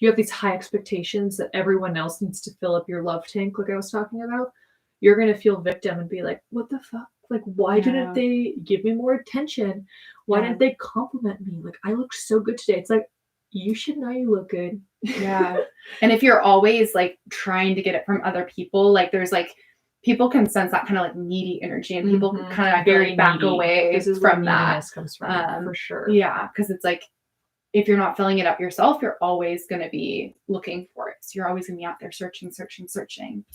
have these high expectations that everyone else needs to fill up your love tank, like I was talking about, you're going to feel victim and be like, what the fuck? Like, why didn't they give me more attention? Why didn't they compliment me? Like, I look so good today. It's like, you should know you look good. Yeah. And if you're always like trying to get it from other people, like there's like, people can sense that kind of like needy energy and people can kind of very back away from that. Comes from, for sure. Yeah. Cause it's like, if you're not filling it up yourself, you're always going to be looking for it. So you're always going to be out there searching.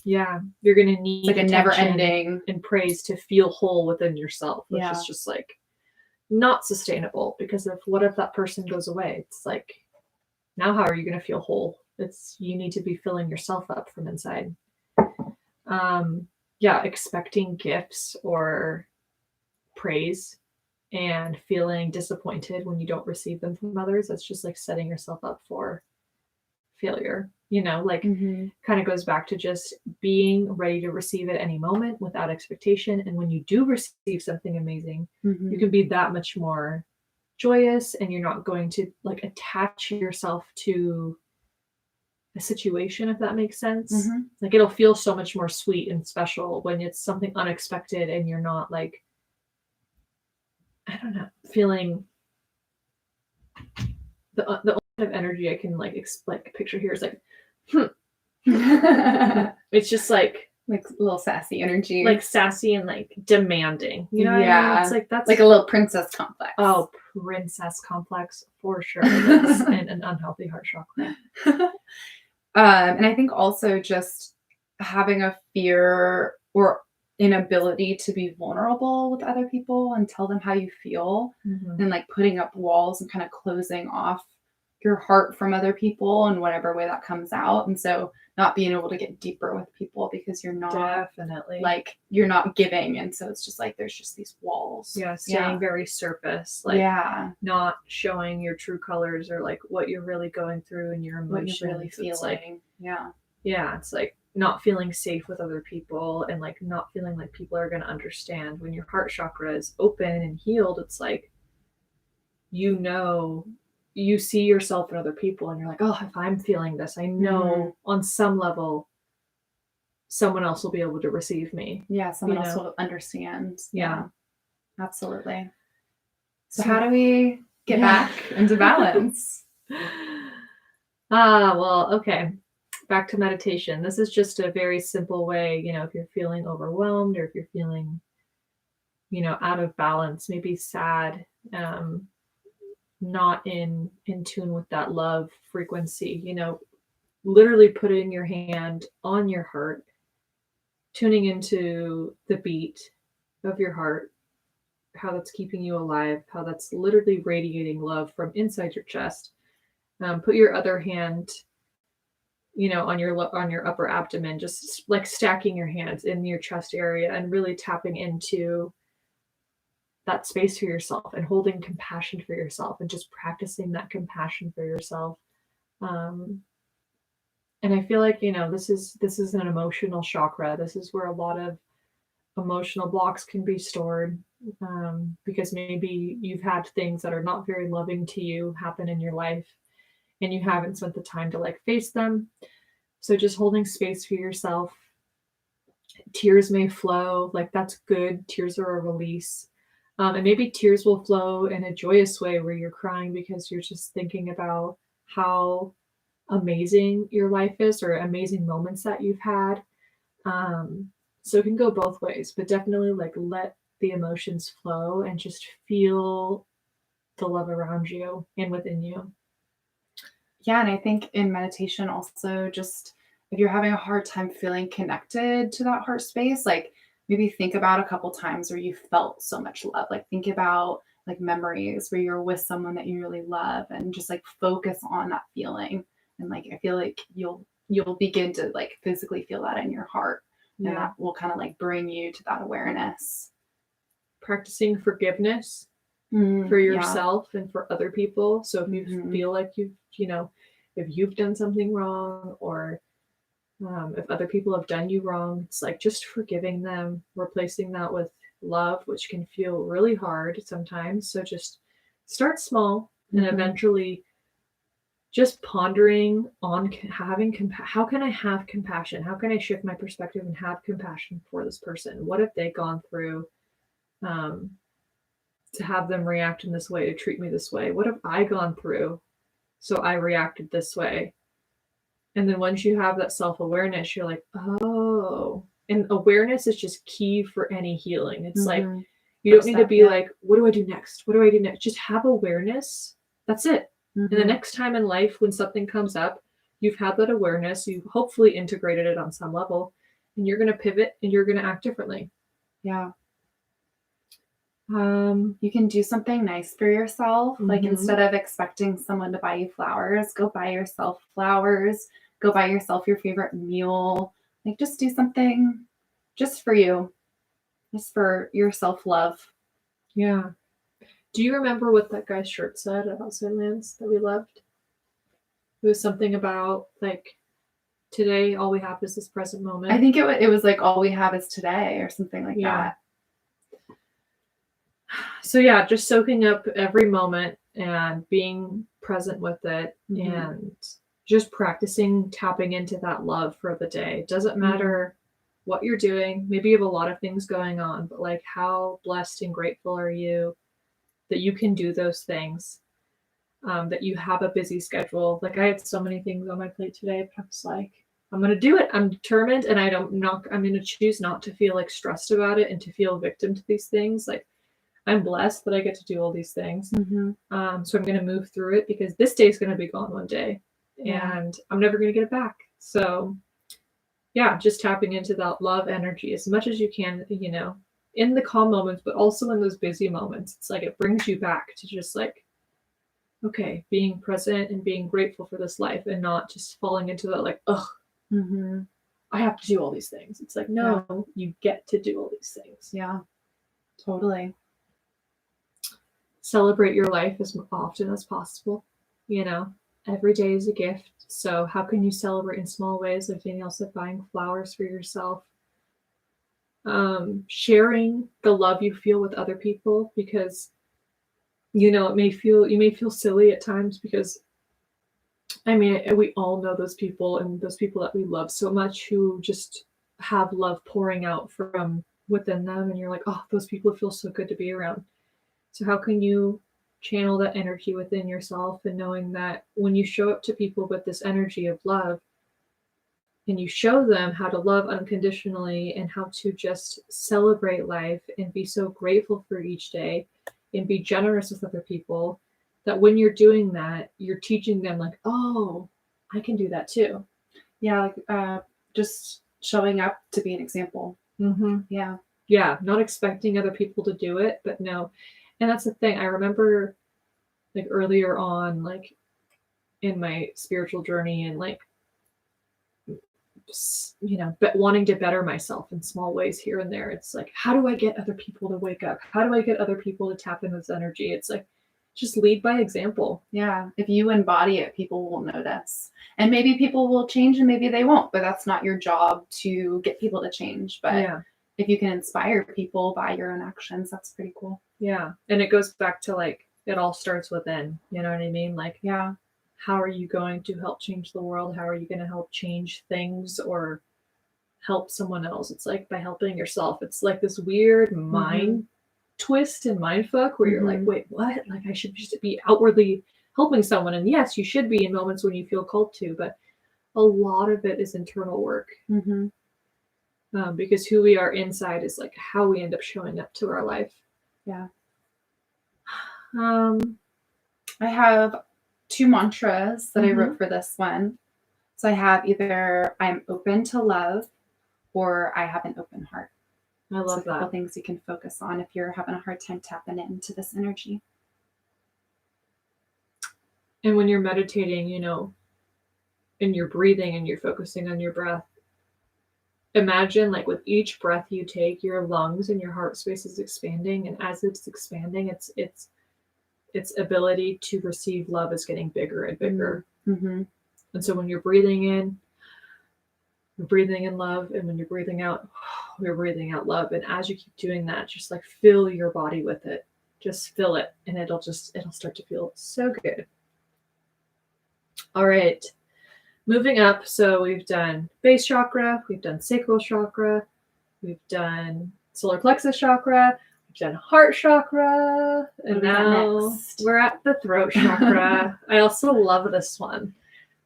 Yeah. You're going to need like a never ending and praise to feel whole within yourself, which is just like not sustainable, because what if that person goes away? It's like, now how are you going to feel whole? You need to be filling yourself up from inside. Expecting gifts or praise and feeling disappointed when you don't receive them from others. That's just like setting yourself up for failure, kind of goes back to just being ready to receive at any moment without expectation. And when you do receive something amazing, you can be that much more joyous, and you're not going to like attach yourself to a situation, if that makes sense. Like it'll feel so much more sweet and special when it's something unexpected and you're not like, I don't know, feeling the only kind of energy I can like picture here is like, it's just like a little sassy energy, like sassy and like demanding. You know, yeah, what I mean? It's like that's like a little princess complex. Oh, princess complex for sure. That's an unhealthy heart chakra. And I think also just having a fear or inability to be vulnerable with other people and tell them how you feel, and like putting up walls and kind of closing off your heart from other people in whatever way that comes out. And so not being able to get deeper with people because you're not definitely like you're not giving. And so it's just like there's just these walls. Yeah, staying very surface, like not showing your true colors or like what you're really going through and your emotions. What you're really feeling. It's like, yeah, it's like not feeling safe with other people and like not feeling like people are going to understand. When your heart chakra is open and healed, it's like, you know, you see yourself in other people and you're like, oh, if I'm feeling this, I know on some level someone else will be able to receive me. Yeah, someone else will understand. Yeah, absolutely. So how do we get back into balance? Well, okay. Back to meditation. This is just a very simple way, you know, if you're feeling overwhelmed or if you're feeling, you know, out of balance, maybe sad, not in tune with that love frequency, you know, literally putting your hand on your heart, tuning into the beat of your heart, how that's keeping you alive, how that's literally radiating love from inside your chest. Put your other hand, you know, on your upper abdomen, just like stacking your hands in your chest area and really tapping into that space for yourself and holding compassion for yourself and just practicing that compassion for yourself. And I feel like, you know, this is an emotional chakra. This is where a lot of emotional blocks can be stored, because maybe you've had things that are not very loving to you happen in your life and you haven't spent the time to like face them. So just holding space for yourself. Tears may flow, like that's good. Tears are a release. And maybe tears will flow in a joyous way where you're crying because you're just thinking about how amazing your life is or amazing moments that you've had. So it can go both ways, but definitely like let the emotions flow and just feel the love around you and within you. Yeah, and I think in meditation also, just if you're having a hard time feeling connected to that heart space, like maybe think about a couple times where you felt so much love. Like think about like memories where you're with someone that you really love and just like focus on that feeling. And like I feel like you'll begin to like physically feel that in your heart. Yeah. And that will kind of like bring you to that awareness. Practicing forgiveness for yourself and for other people. So if you feel like if you've done something wrong or if other people have done you wrong, it's like just forgiving them, replacing that with love, which can feel really hard sometimes. So just start small and eventually just pondering on having how can I have compassion? How can I shift my perspective and have compassion for this person? What have they gone through to have them react in this way, to treat me this way? What have I gone through so I reacted this way? And then once you have that self-awareness, you're like, oh, and awareness is just key for any healing. It's like, you don't need to be like, what do I do next? What do I do next? Just have awareness. That's it. And the next time in life when something comes up, you've had that awareness, you've hopefully integrated it on some level, and you're going to pivot and you're going to act differently. Yeah. You can do something nice for yourself. Like instead of expecting someone to buy you flowers, go buy yourself flowers, go buy yourself your favorite meal. Like just do something just for you, just for your self-love. Yeah. Do you remember what that guy's shirt said about Sunlands that we loved? It was something about like, today all we have is this present moment. I think it was like all we have is today or something like that. So yeah, just soaking up every moment and being present with it and just practicing tapping into that love for the day. It doesn't matter what you're doing. Maybe you have a lot of things going on, but like how blessed and grateful are you that you can do those things? that you have a busy schedule. Like I had so many things on my plate today, but I was like, I'm going to do it. I'm determined, and I'm going to choose not to feel like stressed about it and to feel victim to these things. Like I'm blessed that I get to do all these things. Mm-hmm. So I'm going to move through it because this day is going to be gone one day, and I'm never going to get it back. So yeah, just tapping into that love energy as much as you can, you know, in the calm moments, but also in those busy moments. It's like it brings you back to just like, okay, being present and being grateful for this life, and not just falling into that like, ugh, I have to do all these things. It's like, no, you get to do all these things. Yeah, totally. Celebrate your life as often as possible. You know, every day is a gift. So how can you celebrate in small ways? Like Danielle said, buying flowers for yourself, sharing the love you feel with other people, because you know you may feel silly at times, because I mean, we all know those people, and those people that we love so much who just have love pouring out from within them, and you're like, oh, those people feel so good to be around. So how can you channel that energy within yourself, and knowing that when you show up to people with this energy of love, and you show them how to love unconditionally and how to just celebrate life and be so grateful for each day and be generous with other people, that when you're doing that, you're teaching them like, oh, I can do that too. Yeah, like just showing up to be an example. Yeah. Yeah, not expecting other people to do it, but no. And that's the thing. I remember like earlier on, like in my spiritual journey, and like, you know, but wanting to better myself in small ways here and there. It's like, how do I get other people to wake up? How do I get other people to tap into this energy? It's like, just lead by example. Yeah. If you embody it, people will notice. And maybe people will change and maybe they won't, but that's not your job to get people to change. But if you can inspire people by your own actions, that's pretty cool. Yeah. And it goes back to like, it all starts within, you know what I mean? Like, how are you going to help change the world? How are you going to help change things or help someone else? It's like by helping yourself. It's like this weird mind twist and mind fuck where you're like, wait, what? Like I should just be outwardly helping someone. And yes, you should be in moments when you feel called to, but a lot of it is internal work. Because who we are inside is like how we end up showing up to our life. Yeah. I have 2 mantras that I wrote for this one. So I have either I'm open to love or I have an open heart. I love that. A couple things you can focus on if you're having a hard time tapping into this energy. And when you're meditating, you know, and you're breathing and you're focusing on your breath, imagine like with each breath you take, your lungs and your heart space is expanding. And as it's expanding, its ability to receive love is getting bigger and bigger. And so when you're breathing in, you're breathing in love. And when you're breathing out, you're breathing out love. And as you keep doing that, just like fill your body with it. Just fill it. And it'll start to feel so good. All right. Moving up. So we've done base chakra. We've done sacral chakra. We've done solar plexus chakra. We've done heart chakra. And now we're at the throat chakra. I also love this one.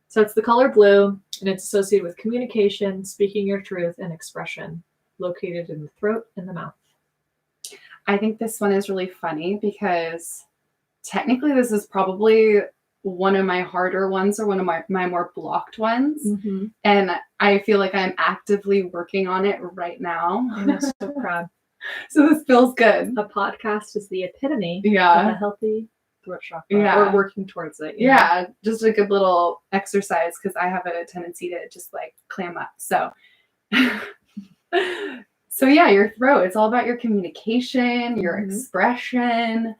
So it's the color blue, and it's associated with communication, speaking your truth, and expression, located in the throat and the mouth. I think this one is really funny because technically this is probably one of my harder ones or one of my more blocked ones. And I feel like I'm actively working on it right now. I'm so proud. So this feels good. A podcast is the epitome of a healthy throat chakra. Or working towards it. Yeah, just a good little exercise because I have a tendency to just like clam up. So yeah, your throat, it's all about your communication, your expression,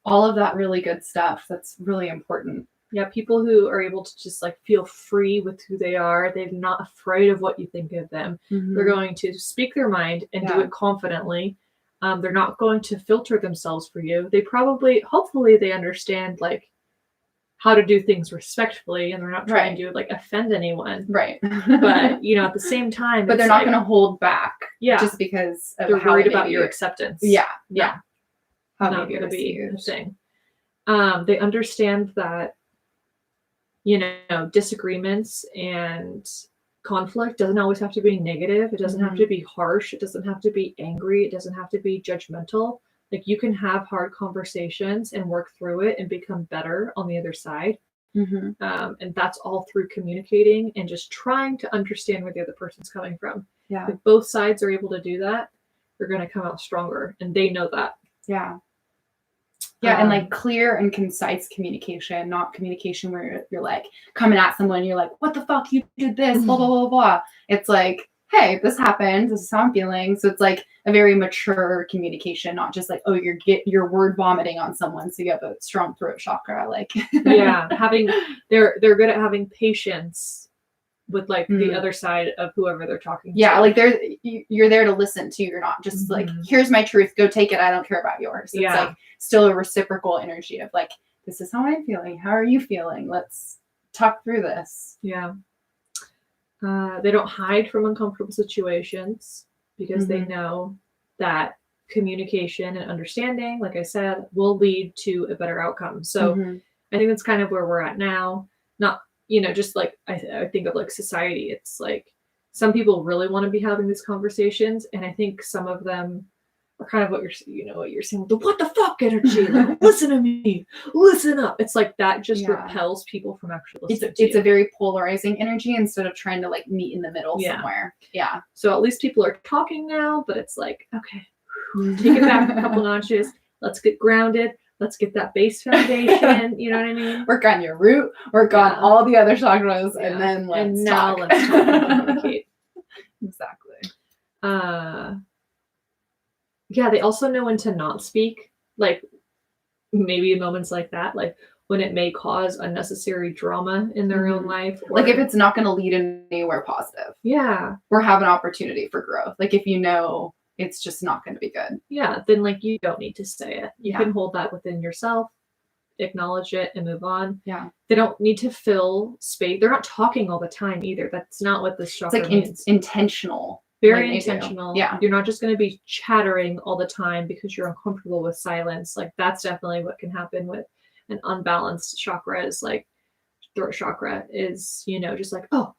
all of that really good stuff. That's really important. Yeah, people who are able to just like feel free with who they are, they're not afraid of what you think of them. They're going to speak their mind and do it confidently. They're not going to filter themselves for you. They hopefully they understand like how to do things respectfully, and they're not trying to like offend anyone. Right. But you know, at the same time, but they're not going to hold back. Yeah. Just because of they're worried about your acceptance. Yeah. Not going to be a thing. They understand that, disagreements and conflict doesn't always have to be negative. It doesn't have to be harsh. It doesn't have to be angry. It doesn't have to be judgmental. Like, you can have hard conversations and work through it and become better on the other side. And that's all through communicating and just trying to understand where the other person's coming from. Yeah. If both sides are able to do that, you're going to come out stronger, and they know that. Yeah. Yeah, and like clear and concise communication, not communication where you're like coming at someone and you're like, what the fuck, you did this, blah, blah, blah, blah. It's like, hey, this happened, this is how I'm feeling. So it's like a very mature communication, not just like, oh, you're word vomiting on someone, so you have a strong throat chakra. Like, yeah, they're good at having patience with like the other side of whoever they're talking to. Yeah, like you're there to listen to. You're not just like, here's my truth, go take it, I don't care about yours. It's like still a reciprocal energy of like, this is how I'm feeling, how are you feeling, let's talk through this. Yeah. They don't hide from uncomfortable situations because they know that communication and understanding, like I said, will lead to a better outcome. So I think that's kind of where we're at now. Not, just like I think of like society, it's like some people really want to be having these conversations, and I think some of them are kind of what you're saying, the what the fuck energy, like, listen to me, listen up. It's like that just repels people from actually listening to you. It's a very polarizing energy instead of trying to like meet in the middle somewhere. Yeah. So at least people are talking now, but it's like, okay, take it back a couple notches. Let's get grounded. Let's get that base foundation. You know what I mean? Work on your root, work on all the other chakras, and then let's talk. Let's talk and communicate. Exactly. Yeah, they also know when to not speak. Like, maybe in moments like that, like when it may cause unnecessary drama in their own life. Like if it's not going to lead anywhere positive. Yeah. Or have an opportunity for growth. Like if you know it's just not going to be good. Yeah, then like you don't need to say it. You can hold that within yourself, acknowledge it, and move on. Yeah. They don't need to fill space. They're not talking all the time either. That's not what this chakra means. Intentional. Very intentional. Yeah. You're not just going to be chattering all the time because you're uncomfortable with silence. Like that's definitely what can happen with an unbalanced chakra, is like throat chakra is, just like, oh,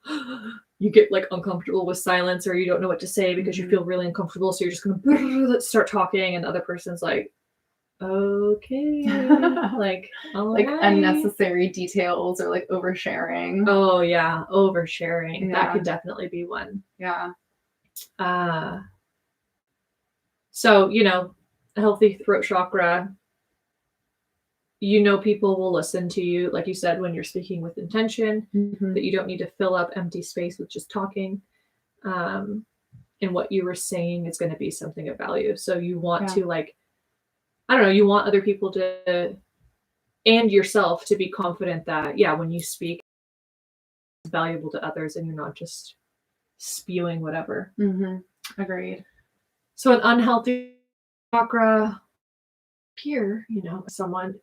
you get like uncomfortable with silence, or you don't know what to say because you feel really uncomfortable. So you're just going to start talking, and the other person's like, okay, like, like unnecessary details or like oversharing. Oh yeah, oversharing. That could definitely be one. Yeah. So, a healthy throat chakra, people will listen to you, like you said, when you're speaking with intention, that you don't need to fill up empty space with just talking. And what you were saying is going to be something of value. So you want to like, I don't know, you want other people to, and yourself to be confident that, when you speak, it's valuable to others and you're not just spewing whatever. Agreed. So an unhealthy chakra peer, someone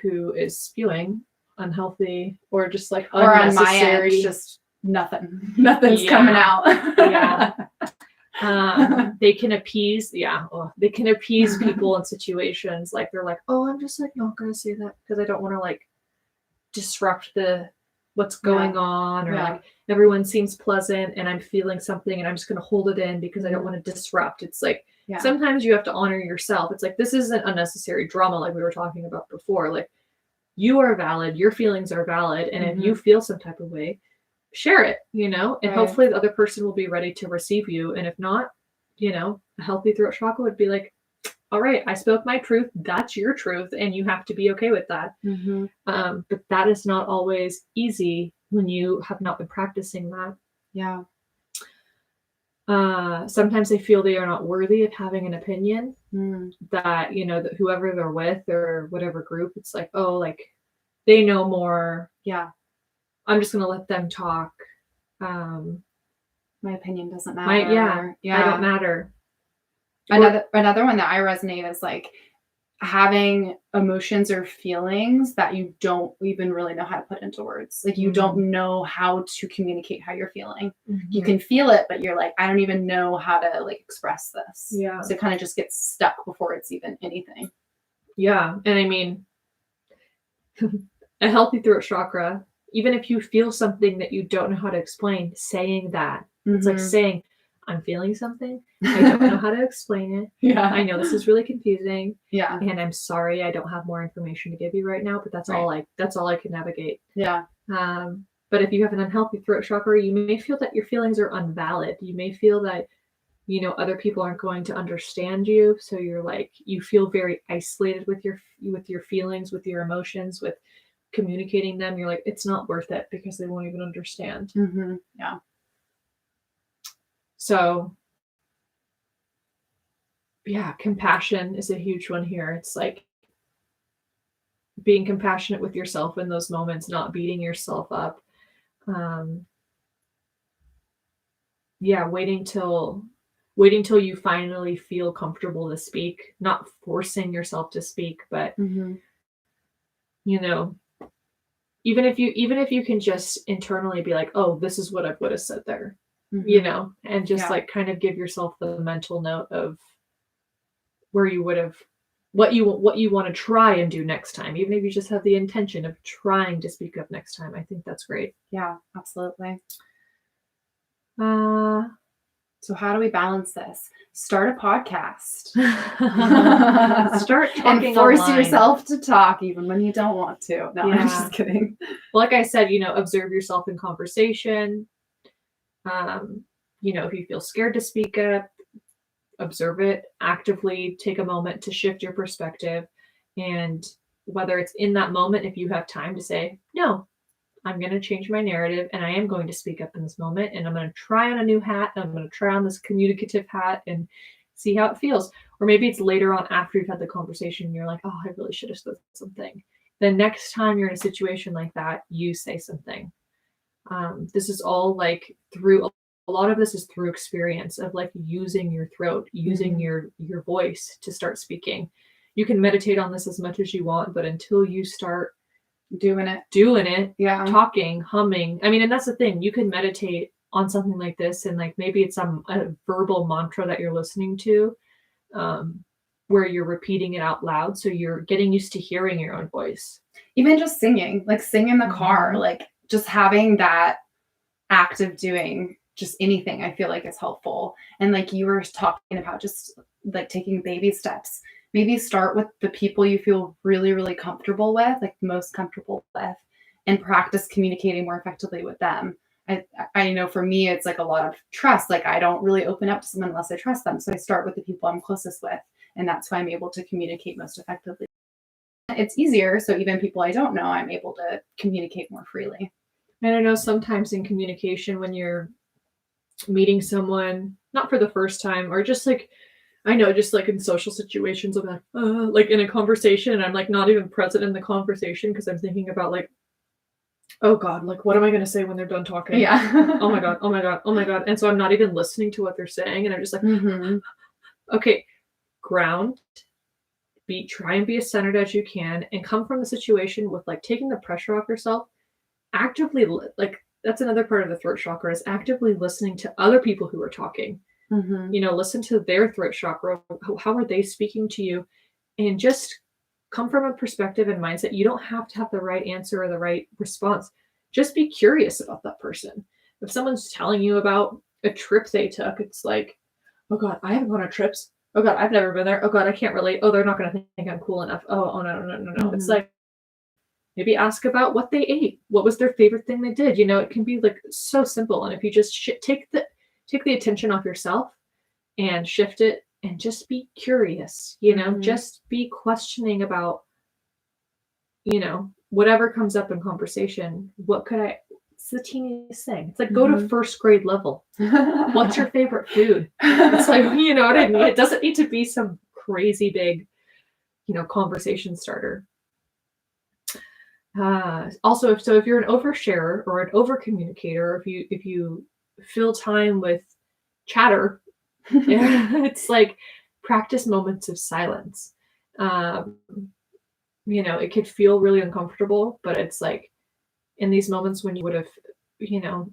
who is spewing unhealthy or just like or unnecessary. On my end, just nothing's coming out. They can appease people in situations, like they're like, oh, I'm just like not gonna say that because I don't want to like disrupt what's going on, or like everyone seems pleasant and I'm feeling something and I'm just going to hold it in because I don't want to disrupt. It's like sometimes you have to honor yourself. It's like, this isn't unnecessary drama like we were talking about before. Like, you are valid, your feelings are valid, and if you feel some type of way, share it, and hopefully the other person will be ready to receive you. And if not, a healthy throat chakra would be like, all right, I spoke my truth. That's your truth. And you have to be okay with that. But that is not always easy when you have not been practicing that. Yeah. Sometimes they feel they are not worthy of having an opinion, that, that whoever they're with or whatever group, it's like, oh, like they know more. Yeah. I'm just going to let them talk. My opinion doesn't matter. I don't matter. Another one that I resonate is like having emotions or feelings that you don't even really know how to put into words. Like you don't know how to communicate how you're feeling. You can feel it, but you're like, I don't even know how to like express this. So it kind of just gets stuck before it's even anything. Yeah. And I mean, A healthy throat chakra, even if you feel something that you don't know how to explain, saying that. It's like saying, I'm feeling something. I don't know how to explain it. Yeah. I know this is really confusing. Yeah. And I'm sorry I don't have more information to give you right now, but that's all I can navigate. Yeah. But if you have an unhealthy throat chakra, you may feel that your feelings are invalid. You may feel that, you know, other people aren't going to understand you. So you're like, you feel very isolated with your feelings, with your emotions, with communicating them. You're like, it's not worth it because they won't even understand. Yeah. So yeah, compassion is a huge one here. It's like being compassionate with yourself in those moments, not beating yourself up. Yeah, waiting till you finally feel comfortable to speak, not forcing yourself to speak, but you know, even if you can just internally be like, oh, this is what I would have said there, you know, and just like kind of give yourself the mental note of where you would have, what you want to try and do next time, even if you just have the intention of trying to speak up next time. I think that's great. Yeah, absolutely. So how do we balance this? Start a podcast. Start talking and force online. yourself to talk even when you don't want to. No, Yeah. I'm just kidding. Like I said, you know, observe yourself in conversation. You know, if you feel scared to speak up, observe it actively, take a moment to shift your perspective. And whether it's in that moment, if you have time to say, no, I'm going to change my narrative and I am going to speak up in this moment and I'm going to try on a new hat and I'm going to try on this communicative hat and see how it feels. Or maybe it's later on after you've had the conversation and you're like, oh, I really should have said something. The next time you're in a situation like that, you say something. This is all like through a lot of this is through experience of like using your throat, using your voice to start speaking. You can meditate on this as much as you want, but until you start doing it, yeah, talking, humming. I mean, and that's the thing. You can meditate on something like this, and like maybe it's a verbal mantra that you're listening to, where you're repeating it out loud, so you're getting used to hearing your own voice. Even just singing, like sing in the car, like just having that act of doing just anything, I feel like is helpful. And like you were talking about, just like taking baby steps. Maybe start with the people you feel really, really comfortable with, like most comfortable with, and practice communicating more effectively with them. I know for me, it's like a lot of trust. Like I don't really open up to someone unless I trust them. So I start with the people I'm closest with, and that's who I'm able to communicate most effectively. It's easier. So even people I don't know, I'm able to communicate more freely. And I know sometimes in communication, when you're meeting someone, not for the first time, or just like, I know, just like in social situations, I'm like in a conversation, and I'm like not even present in the conversation because I'm thinking about like, oh God, like what am I going to say when they're done talking? Yeah. Oh my God, oh my God, oh my God. And so I'm not even listening to what they're saying. And I'm just like, okay, ground, try and be as centered as you can and come from the situation with like taking the pressure off yourself, actively, like that's another part of the throat chakra is actively listening to other people who are talking. You know, listen to their throat chakra. How are they speaking to you? And just come from a perspective and mindset. You don't have to have the right answer or the right response. Just be curious about that person. If someone's telling you about a trip they took, it's like, oh God, I haven't gone on trips. Oh God, I've never been there. Oh God, I can't relate. Oh, they're not going to think I'm cool enough. Oh no. It's like, maybe ask about what they ate. What was their favorite thing they did? You know, it can be like so simple. And if you just take the attention off yourself and shift it and just be curious, you know, just be questioning about, you know, whatever comes up in conversation. It's the teeniest thing. It's like, go to first grade level. What's your favorite food? It's like, you know what I mean? It doesn't need to be some crazy big, you know, conversation starter. Also, if you're an oversharer or an overcommunicator, if you fill time with chatter, it's like practice moments of silence. You know, it could feel really uncomfortable, but it's like in these moments when you would have, you know,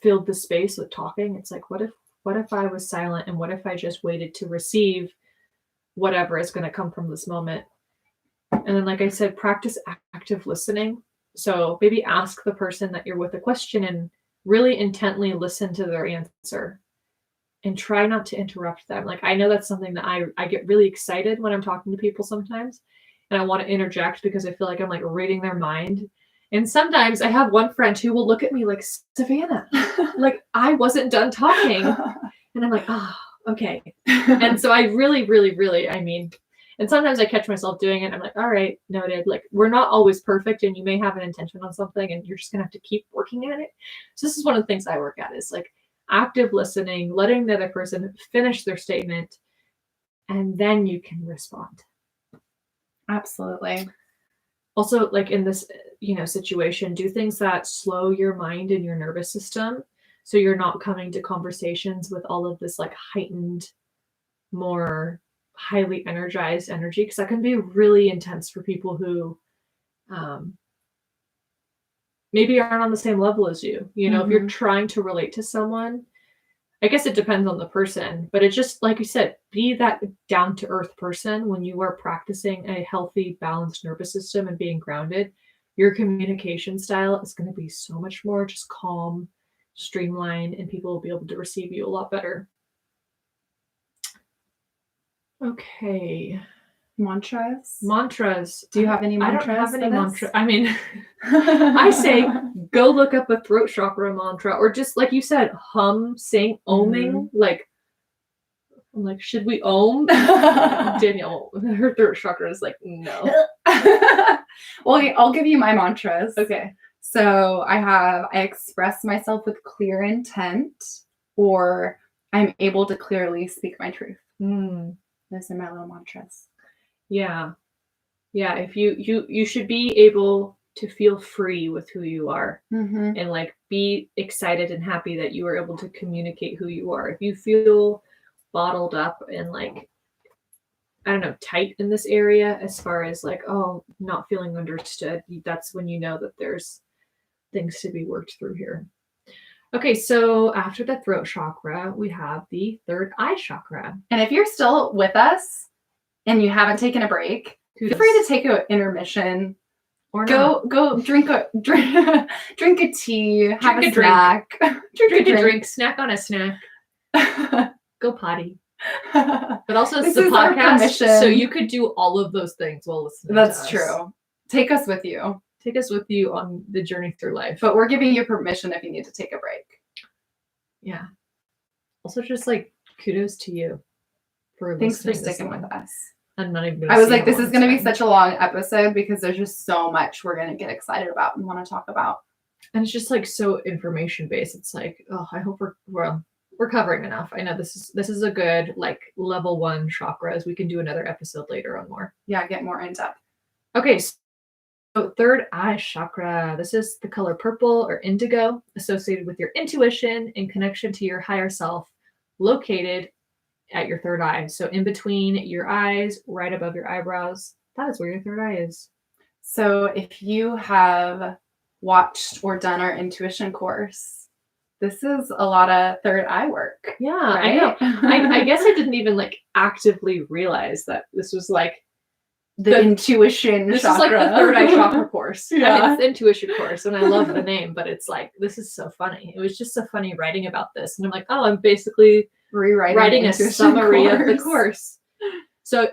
filled the space with talking, it's like, what if I was silent and what if I just waited to receive whatever is going to come from this moment? And then, like I said, practice active listening. So maybe ask the person that you're with a question and really intently listen to their answer and try not to interrupt them. Like, I know that's something that I get really excited when I'm talking to people sometimes, and I want to interject because I feel like I'm like reading their mind. And sometimes I have one friend who will look at me like, Savannah, like I wasn't done talking. And I'm like, oh, okay. And so I really, really, really, I mean, and sometimes I catch myself doing it. I'm like, all right, noted. Like, we're not always perfect, and you may have an intention on something and you're just going to have to keep working at it. So this is one of the things I work at, is like active listening, letting the other person finish their statement, and then you can respond. Absolutely. Also, like in this, situation, do things that slow your mind and your nervous system, so you're not coming to conversations with all of this like heightened, more highly energized energy, because that can be really intense for people who maybe aren't on the same level as you. If you're trying to relate to someone, I guess it depends on the person, but it's just like you said, be that down to earth person when you are practicing a healthy, balanced nervous system and being grounded. Your communication style is going to be so much more just calm, streamlined, and people will be able to receive you a lot better. Okay. Mantras. Do you have any mantras? I don't have any mantras. I mean, I say go look up a throat chakra mantra, or just like you said, hum, sing, oming. Like, I'm like, should we om? Danielle, her throat chakra is like, no. Well, I'll give you my mantras. Okay. So I express myself with clear intent, or I'm able to clearly speak my truth. Those are my little mantras. Yeah. If you should be able to feel free with who you are, and like be excited and happy that you are able to communicate who you are. If you feel bottled up and like, I don't know, tight in this area as far as like, oh, not feeling understood, that's when you know that there's things to be worked through here. Okay, so after the throat chakra, we have the third eye chakra. And if you're still with us and you haven't taken a break, feel free to take an intermission, or go drink a tea, have a snack, drink a drink, snack on a snack, go potty. But also it's the podcast, so you could do all of those things while listening. That's true. Take us with you. Take us with you on the journey through life. But we're giving you permission if you need to take a break. Yeah. Also, just like kudos to you for thanks for sticking with us. I'm not even. I was like, this is going to be such a long episode because there's just so much we're going to get excited about and want to talk about. And it's just like so information based. It's like, oh, I hope we're covering enough. I know this is a good like level 1 chakras. We can do another episode later on more. Yeah, get more in depth. Okay. So third eye chakra. This is the color purple or indigo, associated with your intuition and connection to your higher self, located at your third eye. So in between your eyes, right above your eyebrows, that is where your third eye is. So if you have watched or done our intuition course, this is a lot of third eye work. Yeah, right? I know. I guess I didn't even like actively realize that this was like the intuition this chakra. Is like the third eye chakra course. Yeah. I mean, it's the intuition course, and I love the name, but it's like, this is so funny. It was just so funny writing about this. And I'm like, oh, I'm basically writing a summary of the course. So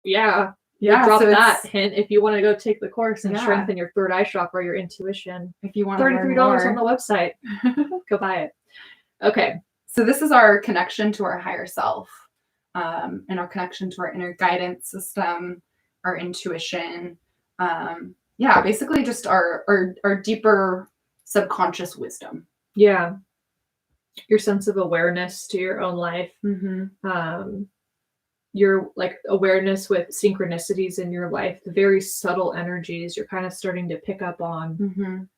yeah, drop so that hint if you want to go take the course and strengthen your third eye chakra, your intuition. If you want $33 on the website, go buy it. Okay. So this is our connection to our higher self, and our connection to our inner guidance system, our intuition. Basically just our deeper subconscious wisdom. Yeah. Your sense of awareness to your own life. Your like awareness with synchronicities in your life, the very subtle energies you're kind of starting to pick up on.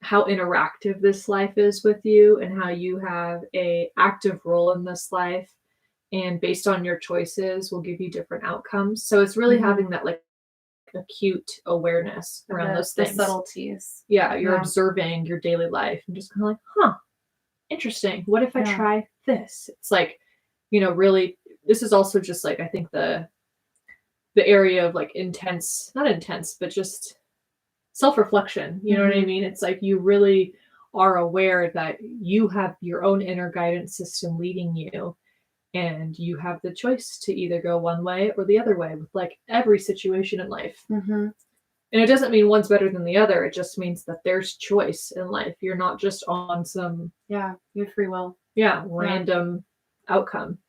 How interactive this life is with you, and how you have a active role in this life, and based on your choices will give you different outcomes. So it's really having that like acute awareness around those things, the subtleties. Yeah, you're observing your daily life and just kind of like, interesting. What if I try this? It's like, really, this is also just like, I think the area of like not intense, but just self-reflection. You know what I mean? It's like you really are aware that you have your own inner guidance system leading you, and you have the choice to either go one way or the other way with like every situation in life. And it doesn't mean one's better than the other. It just means that there's choice in life. You're not just on some you have free will. Random outcome.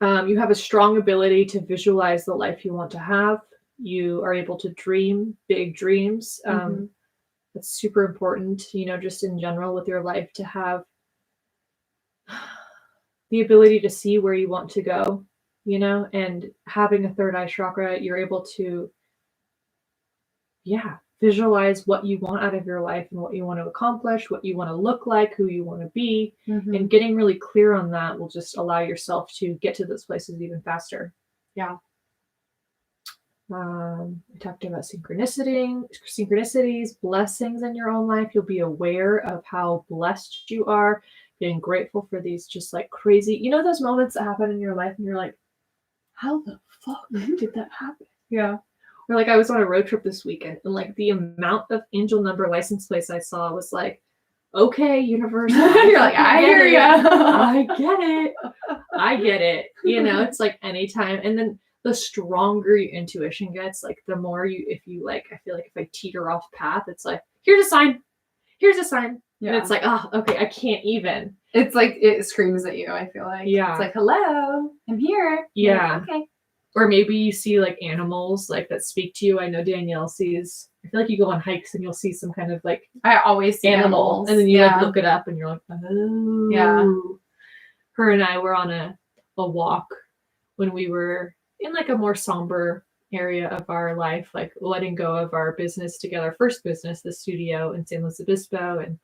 You have a strong ability to visualize the life you want to have. You are able to dream big dreams. That's super important, you know, just in general with your life, to have the ability to see where you want to go, you know, and having a third eye chakra, you're able to, visualize what you want out of your life and what you want to accomplish, what you want to look like, who you want to be. And getting really clear on that will just allow yourself to get to those places even faster. I talked about synchronicities, blessings in your own life. You'll be aware of how blessed you are, being grateful for these just like crazy, you know, those moments that happen in your life and you're like, how the fuck did that happen? Or like I was on a road trip this weekend and like the amount of angel number license plates I saw was like, okay, universe. You're like, I hear you. I get it. You know, it's like anytime. And then the stronger your intuition gets, like the more I feel like if I teeter off path, it's like, here's a sign. And it's like, oh, okay, I can't even. It's like, it screams at you, I feel like. It's like, hello, I'm here. Like, okay. Or maybe you see like animals like that speak to you. I know Danielle sees, I feel like you go on hikes and you'll see some kind of like, I always see animals. And then you like look it up and you're like, oh. Yeah. Her and I were on a walk when we were in like a more somber area of our life, like letting go of our business together, first business, the studio in San Luis Obispo. And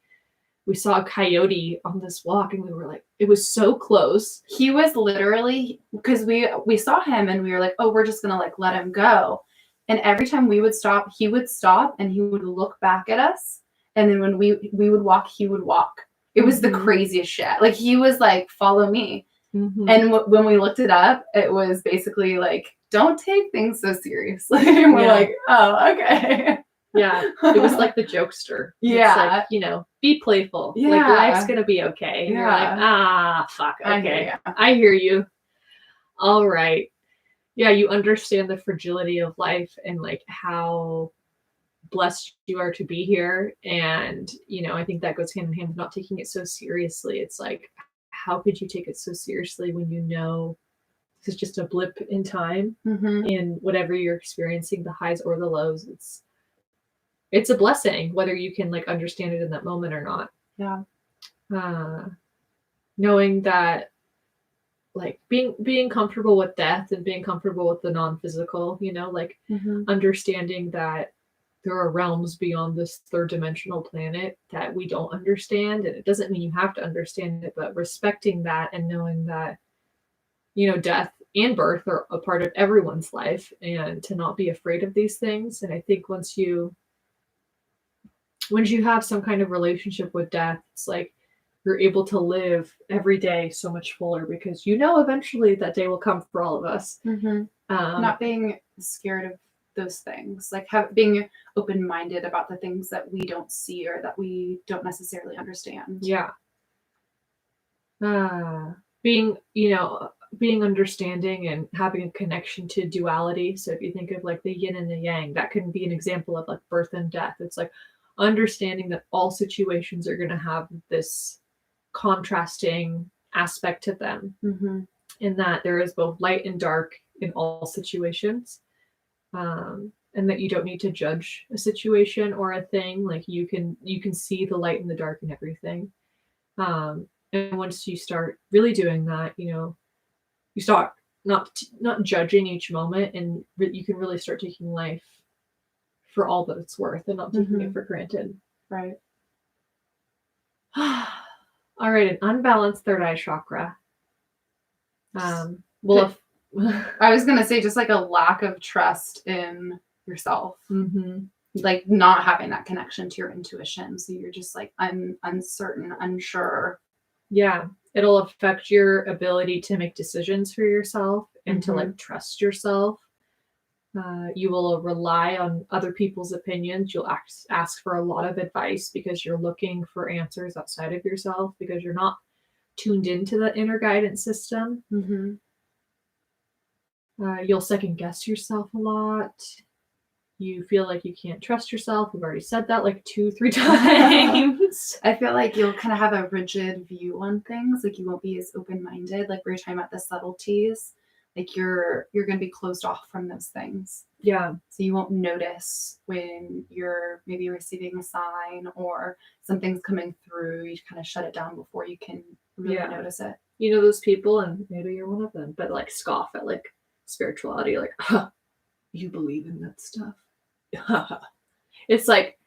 we saw a coyote on this walk and we were like, it was so close. He was literally, because we saw him and we were like, oh, we're just going to like let him go. And every time we would stop, he would stop and he would look back at us. And then when we would walk, he would walk. It was the craziest shit. Like he was like, follow me. And when we looked it up, it was basically like, don't take things so seriously. And we're like, oh, okay. It was like the jokester. It's like, you know, be playful. Like life's gonna be okay. And you're like, fuck. Okay, I hear you. All right. Yeah, you understand the fragility of life and like how blessed you are to be here. And you know, I think that goes hand in hand with not taking it so seriously. It's like, how could you take it so seriously when you know this is just a blip in time, and whatever you're experiencing, the highs or the lows, it's a blessing, whether you can like understand it in that moment or not. Knowing that like being comfortable with death and being comfortable with the non-physical, you know, like understanding that there are realms beyond this third dimensional planet that we don't understand. And it doesn't mean you have to understand it, but respecting that and knowing that, you know, death and birth are a part of everyone's life, and to not be afraid of these things. And I think once you have some kind of relationship with death, it's like you're able to live every day so much fuller, because you know eventually that day will come for all of us. Not being scared of those things, like being open-minded about the things that we don't see or that we don't necessarily understand. Being understanding and having a connection to duality. So if you think of like the yin and the yang, that can be an example of like birth and death. It's like understanding that all situations are going to have this contrasting aspect to them, and that there is both light and dark in all situations, and that you don't need to judge a situation or a thing. Like you can see the light and the dark in everything, and once you start really doing that, you know, you start not judging each moment, and you can really start taking life for all that it's worth and not taking it for granted. Right. All right, an unbalanced third eye chakra. I was gonna say just like a lack of trust in yourself, like not having that connection to your intuition. So you're just like uncertain, unsure. Yeah, it'll affect your ability to make decisions for yourself and to like trust yourself. You will rely on other people's opinions. You'll ask for a lot of advice because you're looking for answers outside of yourself because you're not tuned into the inner guidance system. You'll second guess yourself a lot. You feel like you can't trust yourself. We've already said that like 2-3 times. I feel like you'll kind of have a rigid view on things. Like you won't be as open-minded. Like we were talking about the subtleties. Like you're going to be closed off from those things. Yeah. So you won't notice when you're maybe receiving a sign or something's coming through. You kind of shut it down before you can really notice it. You know those people, and maybe you're one of them, but like scoff at like spirituality, like, huh, you believe in that stuff? It's like,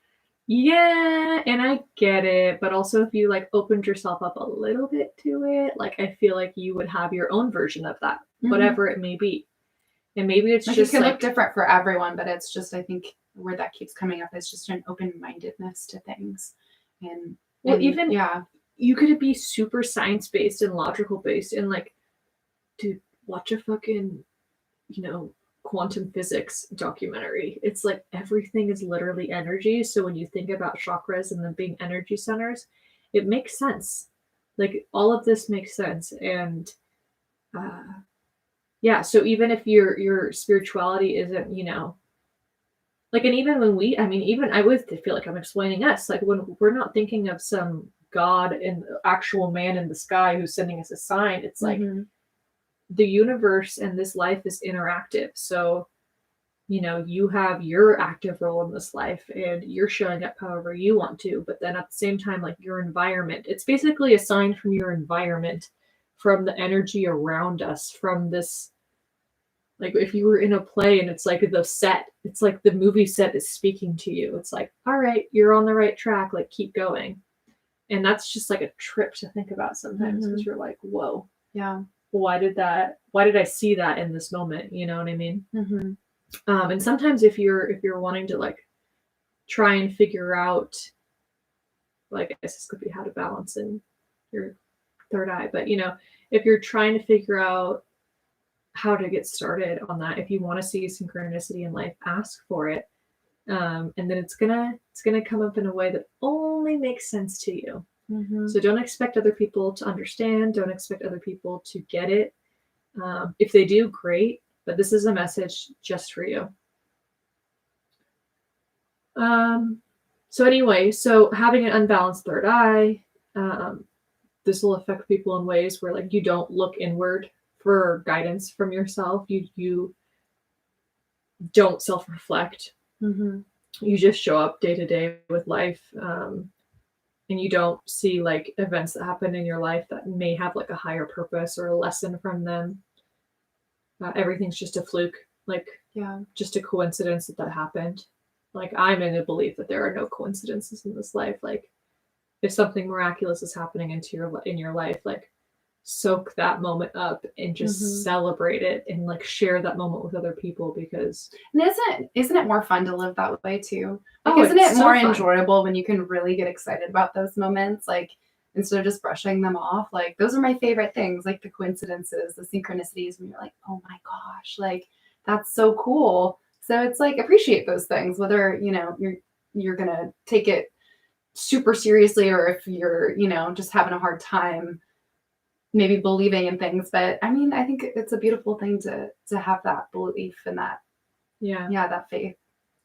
yeah, and I get it, but also if you like opened yourself up a little bit to it, like I feel like you would have your own version of that, whatever it may be. And maybe it's like just it can like, look different for everyone, but it's just, I think where that keeps coming up is just an open-mindedness to things. And even you could be super science-based and logical based and like, dude, watch a fucking, quantum physics documentary. It's like everything is literally energy. So when you think about chakras and them being energy centers, it makes sense. Like all of this makes sense. And so even if your spirituality isn't, like, and even when I would feel like I'm explaining us, like when we're not thinking of some God and actual man in the sky who's sending us a sign, it's like the universe and this life is interactive. So, you have your active role in this life and you're showing up however you want to, but then at the same time, like your environment, it's basically a sign from your environment, from the energy around us, from this, like if you were in a play and it's like the set, it's like the movie set is speaking to you. It's like, all right, you're on the right track, like keep going. And that's just like a trip to think about sometimes because you're like, whoa. Yeah. Why did I see that in this moment? You know what I mean? And sometimes if you're wanting to like try and figure out, like, I guess this could be how to balance in your third eye, but if you're trying to figure out how to get started on that, if you want to see synchronicity in life, ask for it. And then it's gonna come up in a way that only makes sense to you. So don't expect other people to understand. Don't expect other people to get it. If they do, great. But this is a message just for you. So anyway, having an unbalanced third eye, this will affect people in ways where like you don't look inward for guidance from yourself. You don't self-reflect. You just show up day to day with life. And you don't see like events that happen in your life that may have like a higher purpose or a lesson from them. Everything's just a fluke, like just a coincidence that happened. Like I'm in the belief that there are no coincidences in this life. Like if something miraculous is happening in your life, like soak that moment up and just celebrate it and like share that moment with other people because isn't it more fun to live that way too? Like, isn't it more enjoyable when you can really get excited about those moments? Like instead of just brushing them off, like those are my favorite things, like the coincidences, the synchronicities when you're like, oh my gosh, like that's so cool. So it's like appreciate those things, whether you're gonna take it super seriously or if you're just having a hard time maybe believing in things. But I mean, I think it's a beautiful thing to have that belief and that that faith.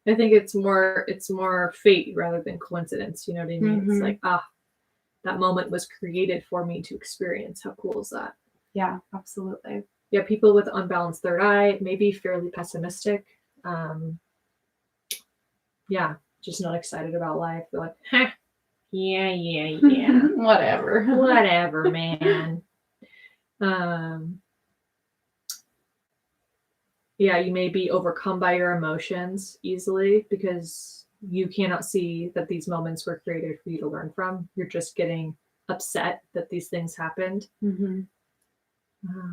I think it's more fate rather than coincidence. You know what I mean? It's like, that moment was created for me to experience. How cool is that? Yeah, absolutely. Yeah, people with unbalanced third eye may be fairly pessimistic. Just not excited about life. They're like, huh, yeah. Whatever, man. You may be overcome by your emotions easily because you cannot see that these moments were created for you to learn from. You're just getting upset that these things happened.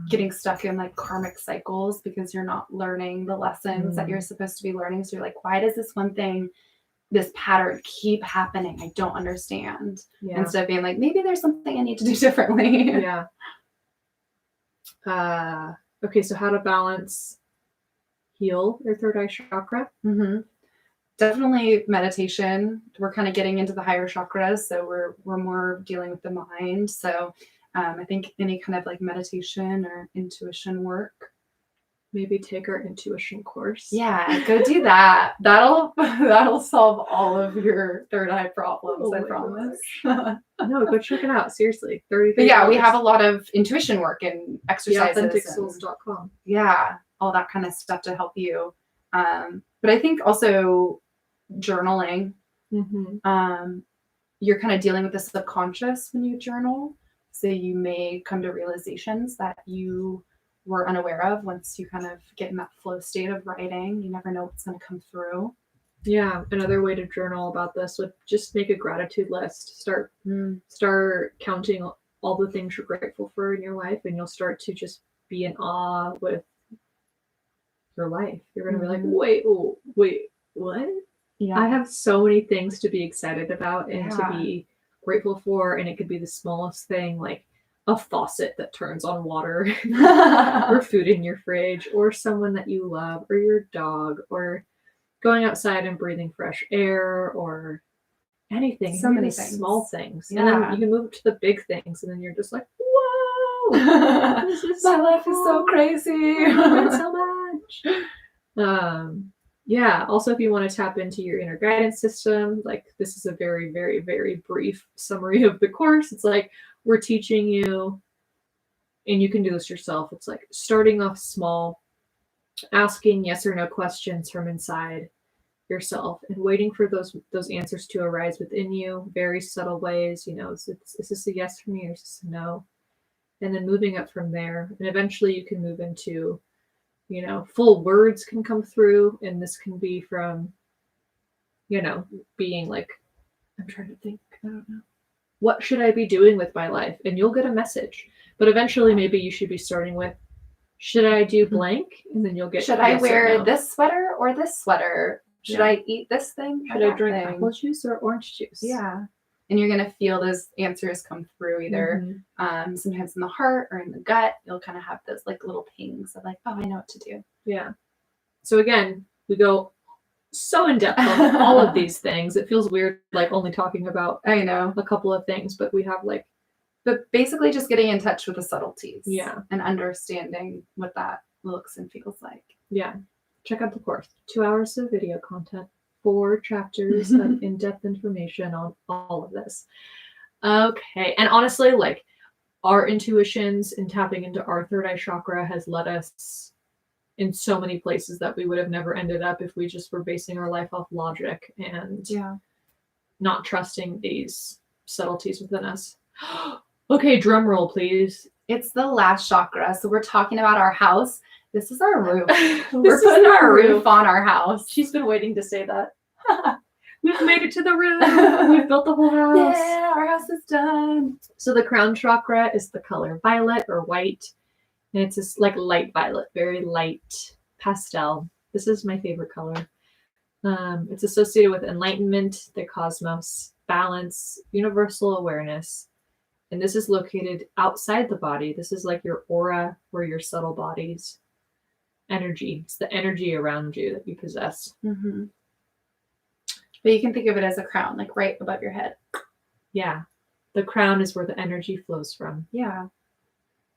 Getting stuck in like karmic cycles because you're not learning the lessons that you're supposed to be learning. So you're like, why does this one thing, this pattern keep happening? I don't understand. Instead of being like, maybe there's something I need to do differently. Okay, so how to balance, heal your third eye chakra. Definitely meditation. We're kind of getting into the higher chakras, so we're more dealing with the mind. So I think any kind of like meditation or intuition work. Maybe take our intuition course. Yeah, go do that. That'll solve all of your third eye problems, I promise. No, go check it out. Seriously. $30. But yeah, we have a lot of intuition work and exercises. TheAuthenticSouls.com. Yeah, all that kind of stuff to help you. But I think also journaling. You're kind of dealing with the subconscious when you journal. So you may come to realizations that you were unaware of once you kind of get in that flow state of writing. You never know what's going to come through. Yeah, another way to journal about this would just make a gratitude list. Start counting all the things you're grateful for in your life, and you'll start to just be in awe with your life. You're going to be like, wait, what? Yeah. I have so many things to be excited about and to be grateful for, and it could be the smallest thing, like a faucet that turns on water, or food in your fridge, or someone that you love, or your dog, or going outside and breathing fresh air, or anything. So many things. Small things. Yeah. And then you can move to the big things, and then you're just like, whoa, my life is so crazy. So much. Yeah. Also, if you want to tap into your inner guidance system, like this is a very, very, very brief summary of the course. It's like we're teaching you, and you can do this yourself. It's like starting off small, asking yes or no questions from inside yourself, and waiting for those answers to arise within you. Very subtle ways. Is this a yes for me, or is this a no? And then moving up from there, and eventually you can move into, full words can come through, and this can be from, being like, I'm trying to think, I don't know, what should I be doing with my life? And you'll get a message. But eventually maybe you should be starting with, should I do blank? And then you'll get, should I wear this sweater or this sweater? Should I eat this thing? Should I drink apple juice or orange juice? Yeah. And you're going to feel those answers come through either sometimes in the heart or in the gut. You'll kind of have those like little pings of like, oh, I know what to do. Yeah. So again, we go so in depth on all of these things. It feels weird, like only talking about, a couple of things, but we have but basically just getting in touch with the subtleties. Yeah. And understanding what that looks and feels like. Yeah. Check out the course. 2 hours of video content. 4 chapters of in-depth information on all of this. Okay. And honestly, like our intuitions and tapping into our third eye chakra has led us in so many places that we would have never ended up if we just were basing our life off logic and not trusting these subtleties within us. Okay, drum roll, please. It's the last chakra. So we're talking about our house. This is our roof. We're putting our roof on our house. She's been waiting to say that. We've made it to the roof. We've built the whole house. Yeah, our house is done. So the crown chakra is the color violet or white. And it's just like light violet, very light pastel. This is my favorite color. It's associated with enlightenment, the cosmos, balance, universal awareness. And this is located outside the body. This is like your aura or your subtle body's energy. It's the energy around you that you possess. Mm-hmm. But you can think of it as a crown, like right above your head. Yeah. The crown is where the energy flows from. Yeah.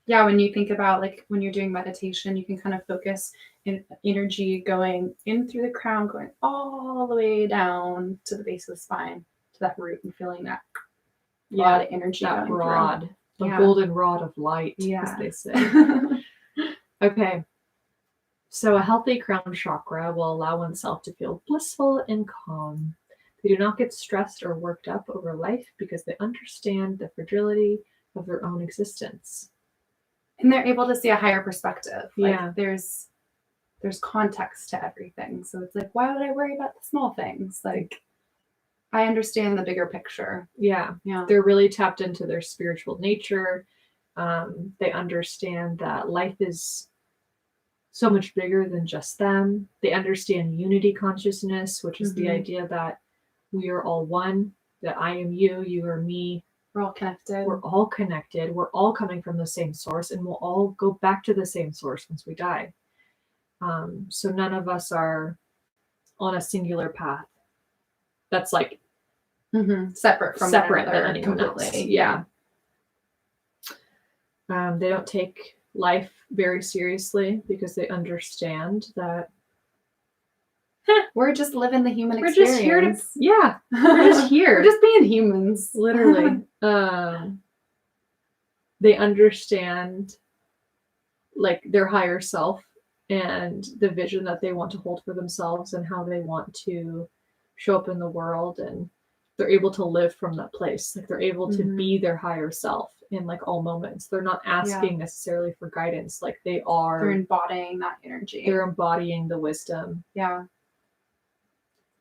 Yeah, when you think about like when you're doing meditation, you can kind of focus in energy going in through the crown, going all the way down to the base of the spine, to that root, and feeling that lot of energy. That going rod, through. the golden rod of light, as they say. Okay. So a healthy crown chakra will allow oneself to feel blissful and calm. They do not get stressed or worked up over life because they understand the fragility of their own existence. And they're able to see a higher perspective. Yeah. There's context to everything. So it's like, why would I worry about the small things? Like, I understand the bigger picture. Yeah. They're really tapped into their spiritual nature. They understand that life is so much bigger than just them. They understand unity consciousness, which is the idea that we are all one, that I am you, you are me, We're all connected. We're all connected. We're all coming from the same source, and we'll all go back to the same source once we die. So none of us are on a singular path that's like separate from separate one than another anyone else. completely. Yeah. They don't take life very seriously because they understand that we're just living the human we're experience. just here to, yeah, we're just here. We're just being humans. Literally. They understand like their higher self and the vision that they want to hold for themselves and how they want to show up in the world, and they're able to live from that place. Like they're able to be their higher self in like all moments. They're not asking necessarily for guidance. Like they're embodying that energy. They're embodying the wisdom. Yeah.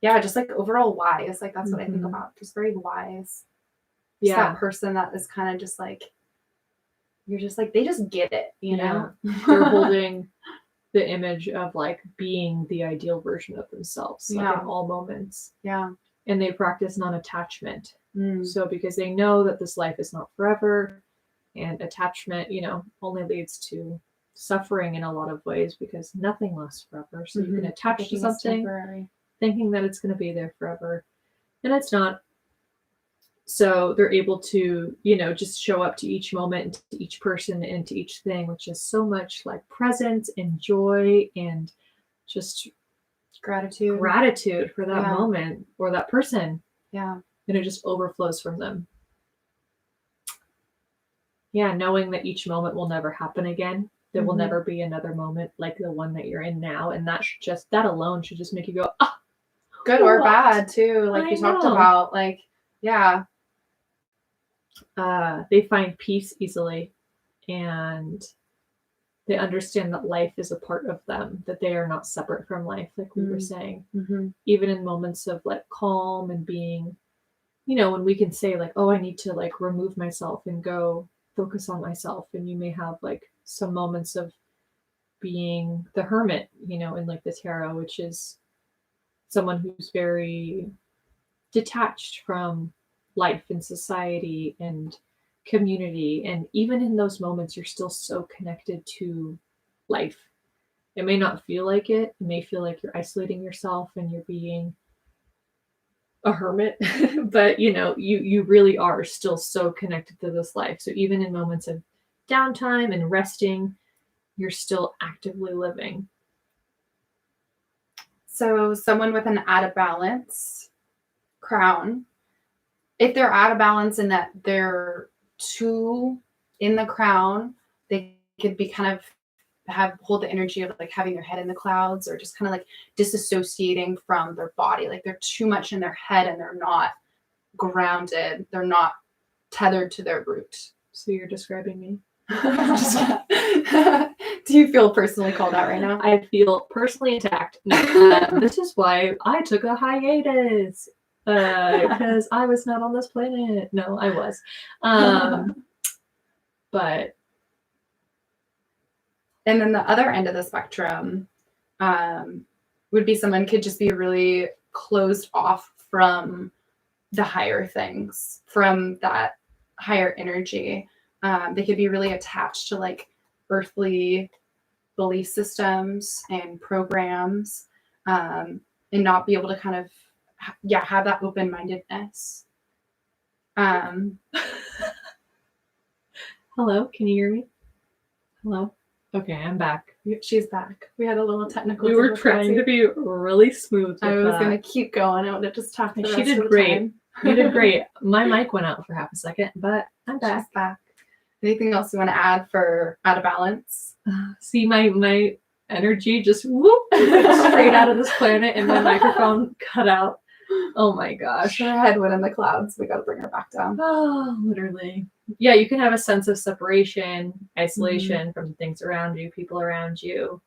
Yeah, just like overall wise. Like that's what I think about. Just very wise. Just that person that is kind of just like, you're just like, they just get it, you know? They're holding the image of like being the ideal version of themselves, like in all moments. Yeah. And they practice non-attachment. So because they know that this life is not forever, and attachment, you know, only leads to suffering in a lot of ways because nothing lasts forever. So you can attach to something thinking that it's going to be there forever, and it's not. So they're able to, you know, just show up to each moment and to each person and to each thing, which is so much like presence and joy and just gratitude for that moment or that person. Yeah. And it just overflows from them. Yeah, knowing that each moment will never happen again. There will never be another moment like the one that you're in now. And that alone should just make you go, ah, good or bad too. Like you talked about, like, they find peace easily, and they understand that life is a part of them, that they are not separate from life, like we were saying. Even in moments of like calm and being, you know, when we can say like, oh, I need to like remove myself and go focus on myself. And you may have like some moments of being the hermit, you know, in like the tarot, which is someone who's very detached from life and society and community. And even in those moments, you're still so connected to life. It may not feel like it. It may feel like you're isolating yourself and you're being a hermit, but you know, you really are still so connected to this life. So even in moments of downtime and resting, you're still actively living. So someone with an out of balance crown, if they're out of balance in that they're too in the crown, they could be kind of hold the energy of like having their head in the clouds, or just kind of like disassociating from their body. Like they're too much in their head and they're not grounded. They're not tethered to their root. So you're describing me. Do you feel personally called out right now? I feel personally attacked. No, this is why I took a hiatus. Because I was not on this planet. No, I was. But. And then the other end of the spectrum would be someone could just be really closed off from the higher things, from that higher energy. They could be really attached to like earthly belief systems and programs, and not be able to kind of have that open-mindedness. Hello, can you hear me? Hello? Okay, I'm back. She's back. We had a little technical. We were trying to be really smooth. I was going to keep going. I would have just talked. She did great. You did great. My mic went out for half a second, but I'm back. She's back. Anything else you want to add for out of balance? See, my energy just whoop straight out of this planet, and my microphone cut out. Oh my gosh. Her head went in the clouds. We got to bring her back down. Oh, literally. Yeah, you can have a sense of separation, isolation from the things around you, people around you.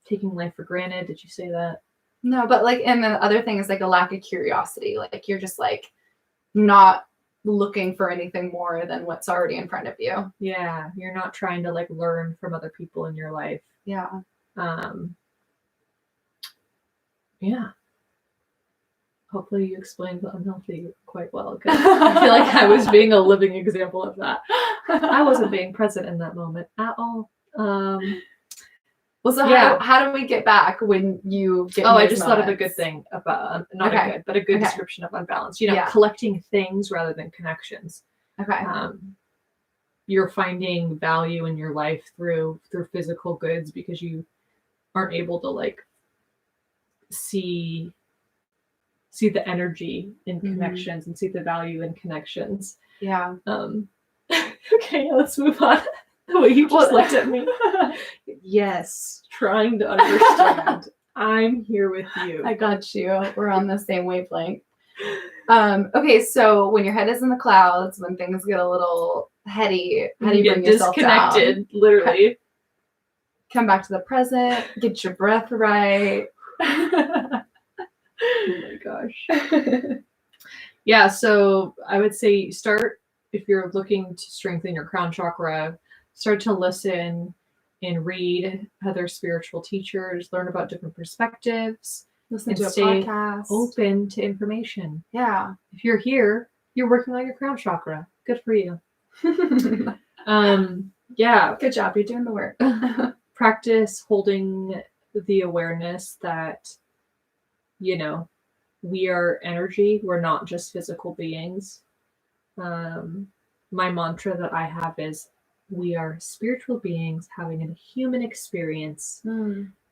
Taking life for granted. Did you say that? No, but like, and the other thing is like a lack of curiosity. Like you're just like not looking for anything more than what's already in front of you. Yeah, you're not trying to like learn from other people in your life. Yeah. Yeah. Hopefully you explained the unhealthy quite well, because I feel like I was being a living example of that. I wasn't being present in that moment at all. Well, so how do we get back when you get I just thought of a good thing about, not a good, but a good Okay. description of unbalance. You know, collecting things rather than connections. Okay. You're finding value in your life through physical goods because you aren't able to like see the energy in connections and see the value in connections. Yeah. Okay, let's move on. The way you just looked at me. Yes, trying to understand. I'm here with you. I got you. We're on the same wavelength. Okay, so when your head is in the clouds, when things get a little heady, how do you bring yourself disconnected, down? Literally. Come back to the present, get your breath right. Oh my gosh. Yeah, so I would say start, if you're looking to strengthen your crown chakra, start to listen and read other spiritual teachers, learn about different perspectives, Listen to a stay podcast. open to information. Yeah. If you're here, you're working on your crown chakra. Good for you. Yeah. Good job. You're doing the work. Practice holding the awareness that, you know, we are energy. We're not just physical beings. My mantra that I have is, we are spiritual beings having a human experience.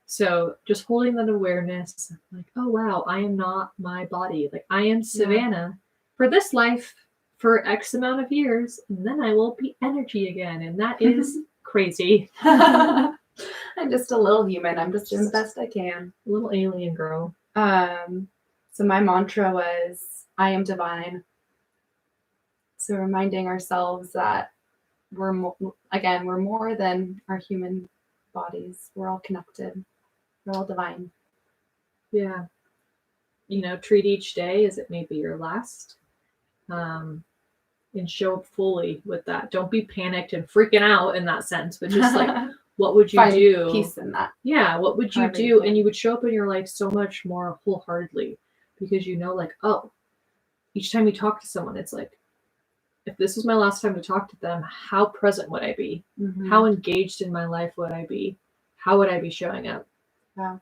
So just holding that awareness, like, oh wow, I am not my body. Like, I am Savannah for this life for X amount of years, and then I will be energy again. And that is crazy. I'm just a little human. I'm just doing the best I can. A little alien girl. So my mantra was, I am divine. So reminding ourselves that we're more than our human bodies. We're all connected. We're all divine. Yeah. You know, treat each day as it may be your last. And show up fully with that. Don't be panicked and freaking out in that sense, but just like, what would you do? Peace in that. Yeah, what would you do? And you would show up in your life so much more wholeheartedly, because you know, like, oh, each time you talk to someone, it's like, if this is my last time to talk to them, how present would I be? How engaged in my life would I be? How would I be showing up? Yeah.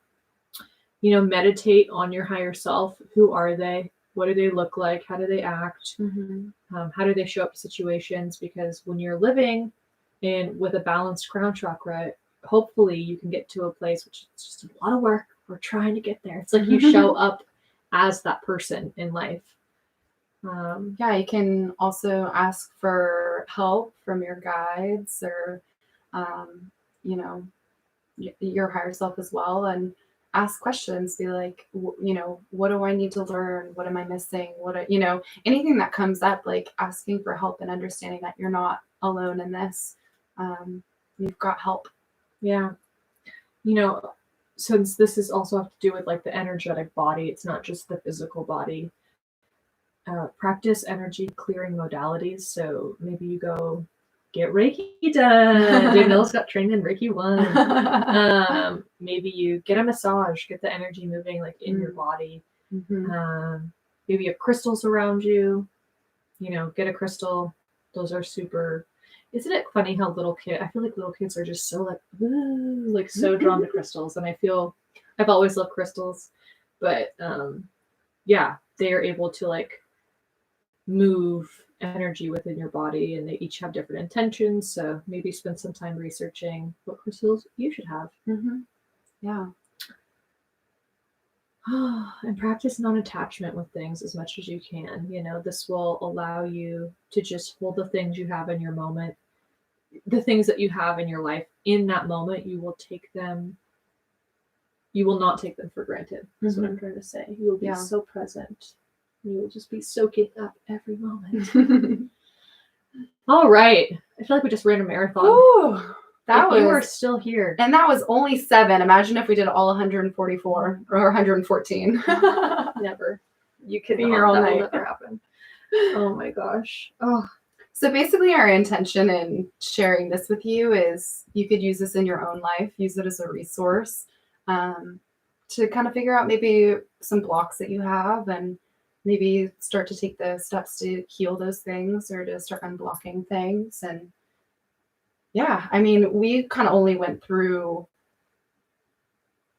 You know, meditate on your higher self. Who are they? What do they look like? How do they act? How do they show up to situations? Because when you're living with a balanced crown chakra, hopefully you can get to a place, which is just a lot of work. We're trying to get there. It's like you show up as that person in life. Yeah, you can also ask for help from your guides or, you know, your higher self as well, and ask questions. Be like, you know, what do I need to learn? What am I missing? Anything that comes up, like asking for help and understanding that you're not alone in this. You've got help. Yeah. You know, since this is also have to do with like the energetic body, it's not just the physical body. Practice energy clearing modalities. So maybe you go get Reiki done. Danielle's got trained in Reiki 1. Maybe you get a massage, get the energy moving like in your body. Maybe you have crystals around you. You know, get a crystal. Those are super. Isn't it funny how I feel like little kids are just so like, ooh, like so drawn to crystals. And I feel I've always loved crystals, but yeah, they are able to like move energy within your body, and they each have different intentions. So maybe spend some time researching what crystals you should have. Yeah. And practice non-attachment with things as much as you can. You know, this will allow you to just hold the things you have in your moment, the things that you have in your life in that moment. You will not take them for granted. That's what I'm trying to say. You will be so present. You will just be soaking up every moment. All right. I feel like we just ran a marathon. Ooh, you are still here. And that was only 7. Imagine if we did all 144 or 114. Never. You could be here all night. That will never happen. Oh my gosh. Oh. So basically our intention in sharing this with you is you could use this in your own life, use it as a resource to kind of figure out maybe some blocks that you have and maybe start to take the steps to heal those things or to start unblocking things. And yeah, I mean, we kind of only went through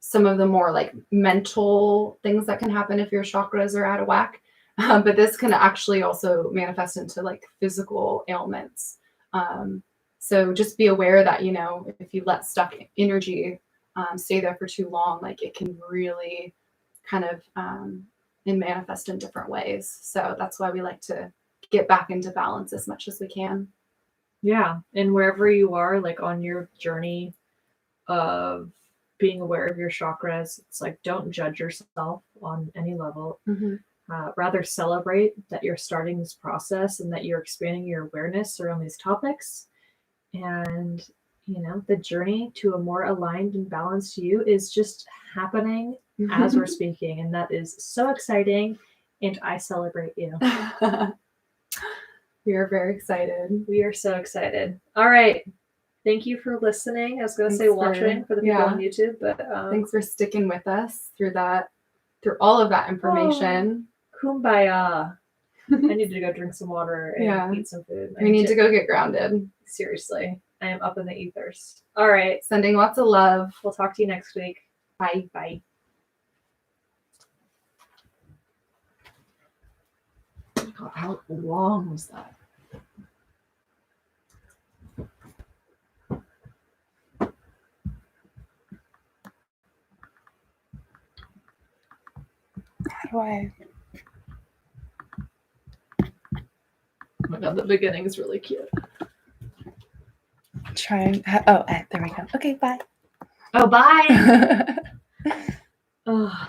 some of the more like mental things that can happen if your chakras are out of whack. But this can actually also manifest into like physical ailments. So just be aware that, you know, if you let stuck energy stay there for too long, like it can really kind of and manifest in different ways. So that's why we like to get back into balance as much as we can. Yeah. And wherever you are, like on your journey of being aware of your chakras, it's like, don't judge yourself on any level. Rather celebrate that you're starting this process and that you're expanding your awareness around these topics. And, you know, the journey to a more aligned and balanced you is just happening as we're speaking. And that is so exciting. And I celebrate you. We are very excited. We are so excited. All right. Thank you for listening. I was going to say watching for the people on YouTube, but thanks for sticking with us through all of that information. Kumbaya. I need to go drink some water and eat some food. We need to go get grounded. Seriously. I am up in the ethers. All right. Sending lots of love. We'll talk to you next week. Bye. Bye. God, how long was that? How do I? Oh my God, the beginning is really cute. Trying. Oh, there we go. Okay, bye. Oh, bye. Oh.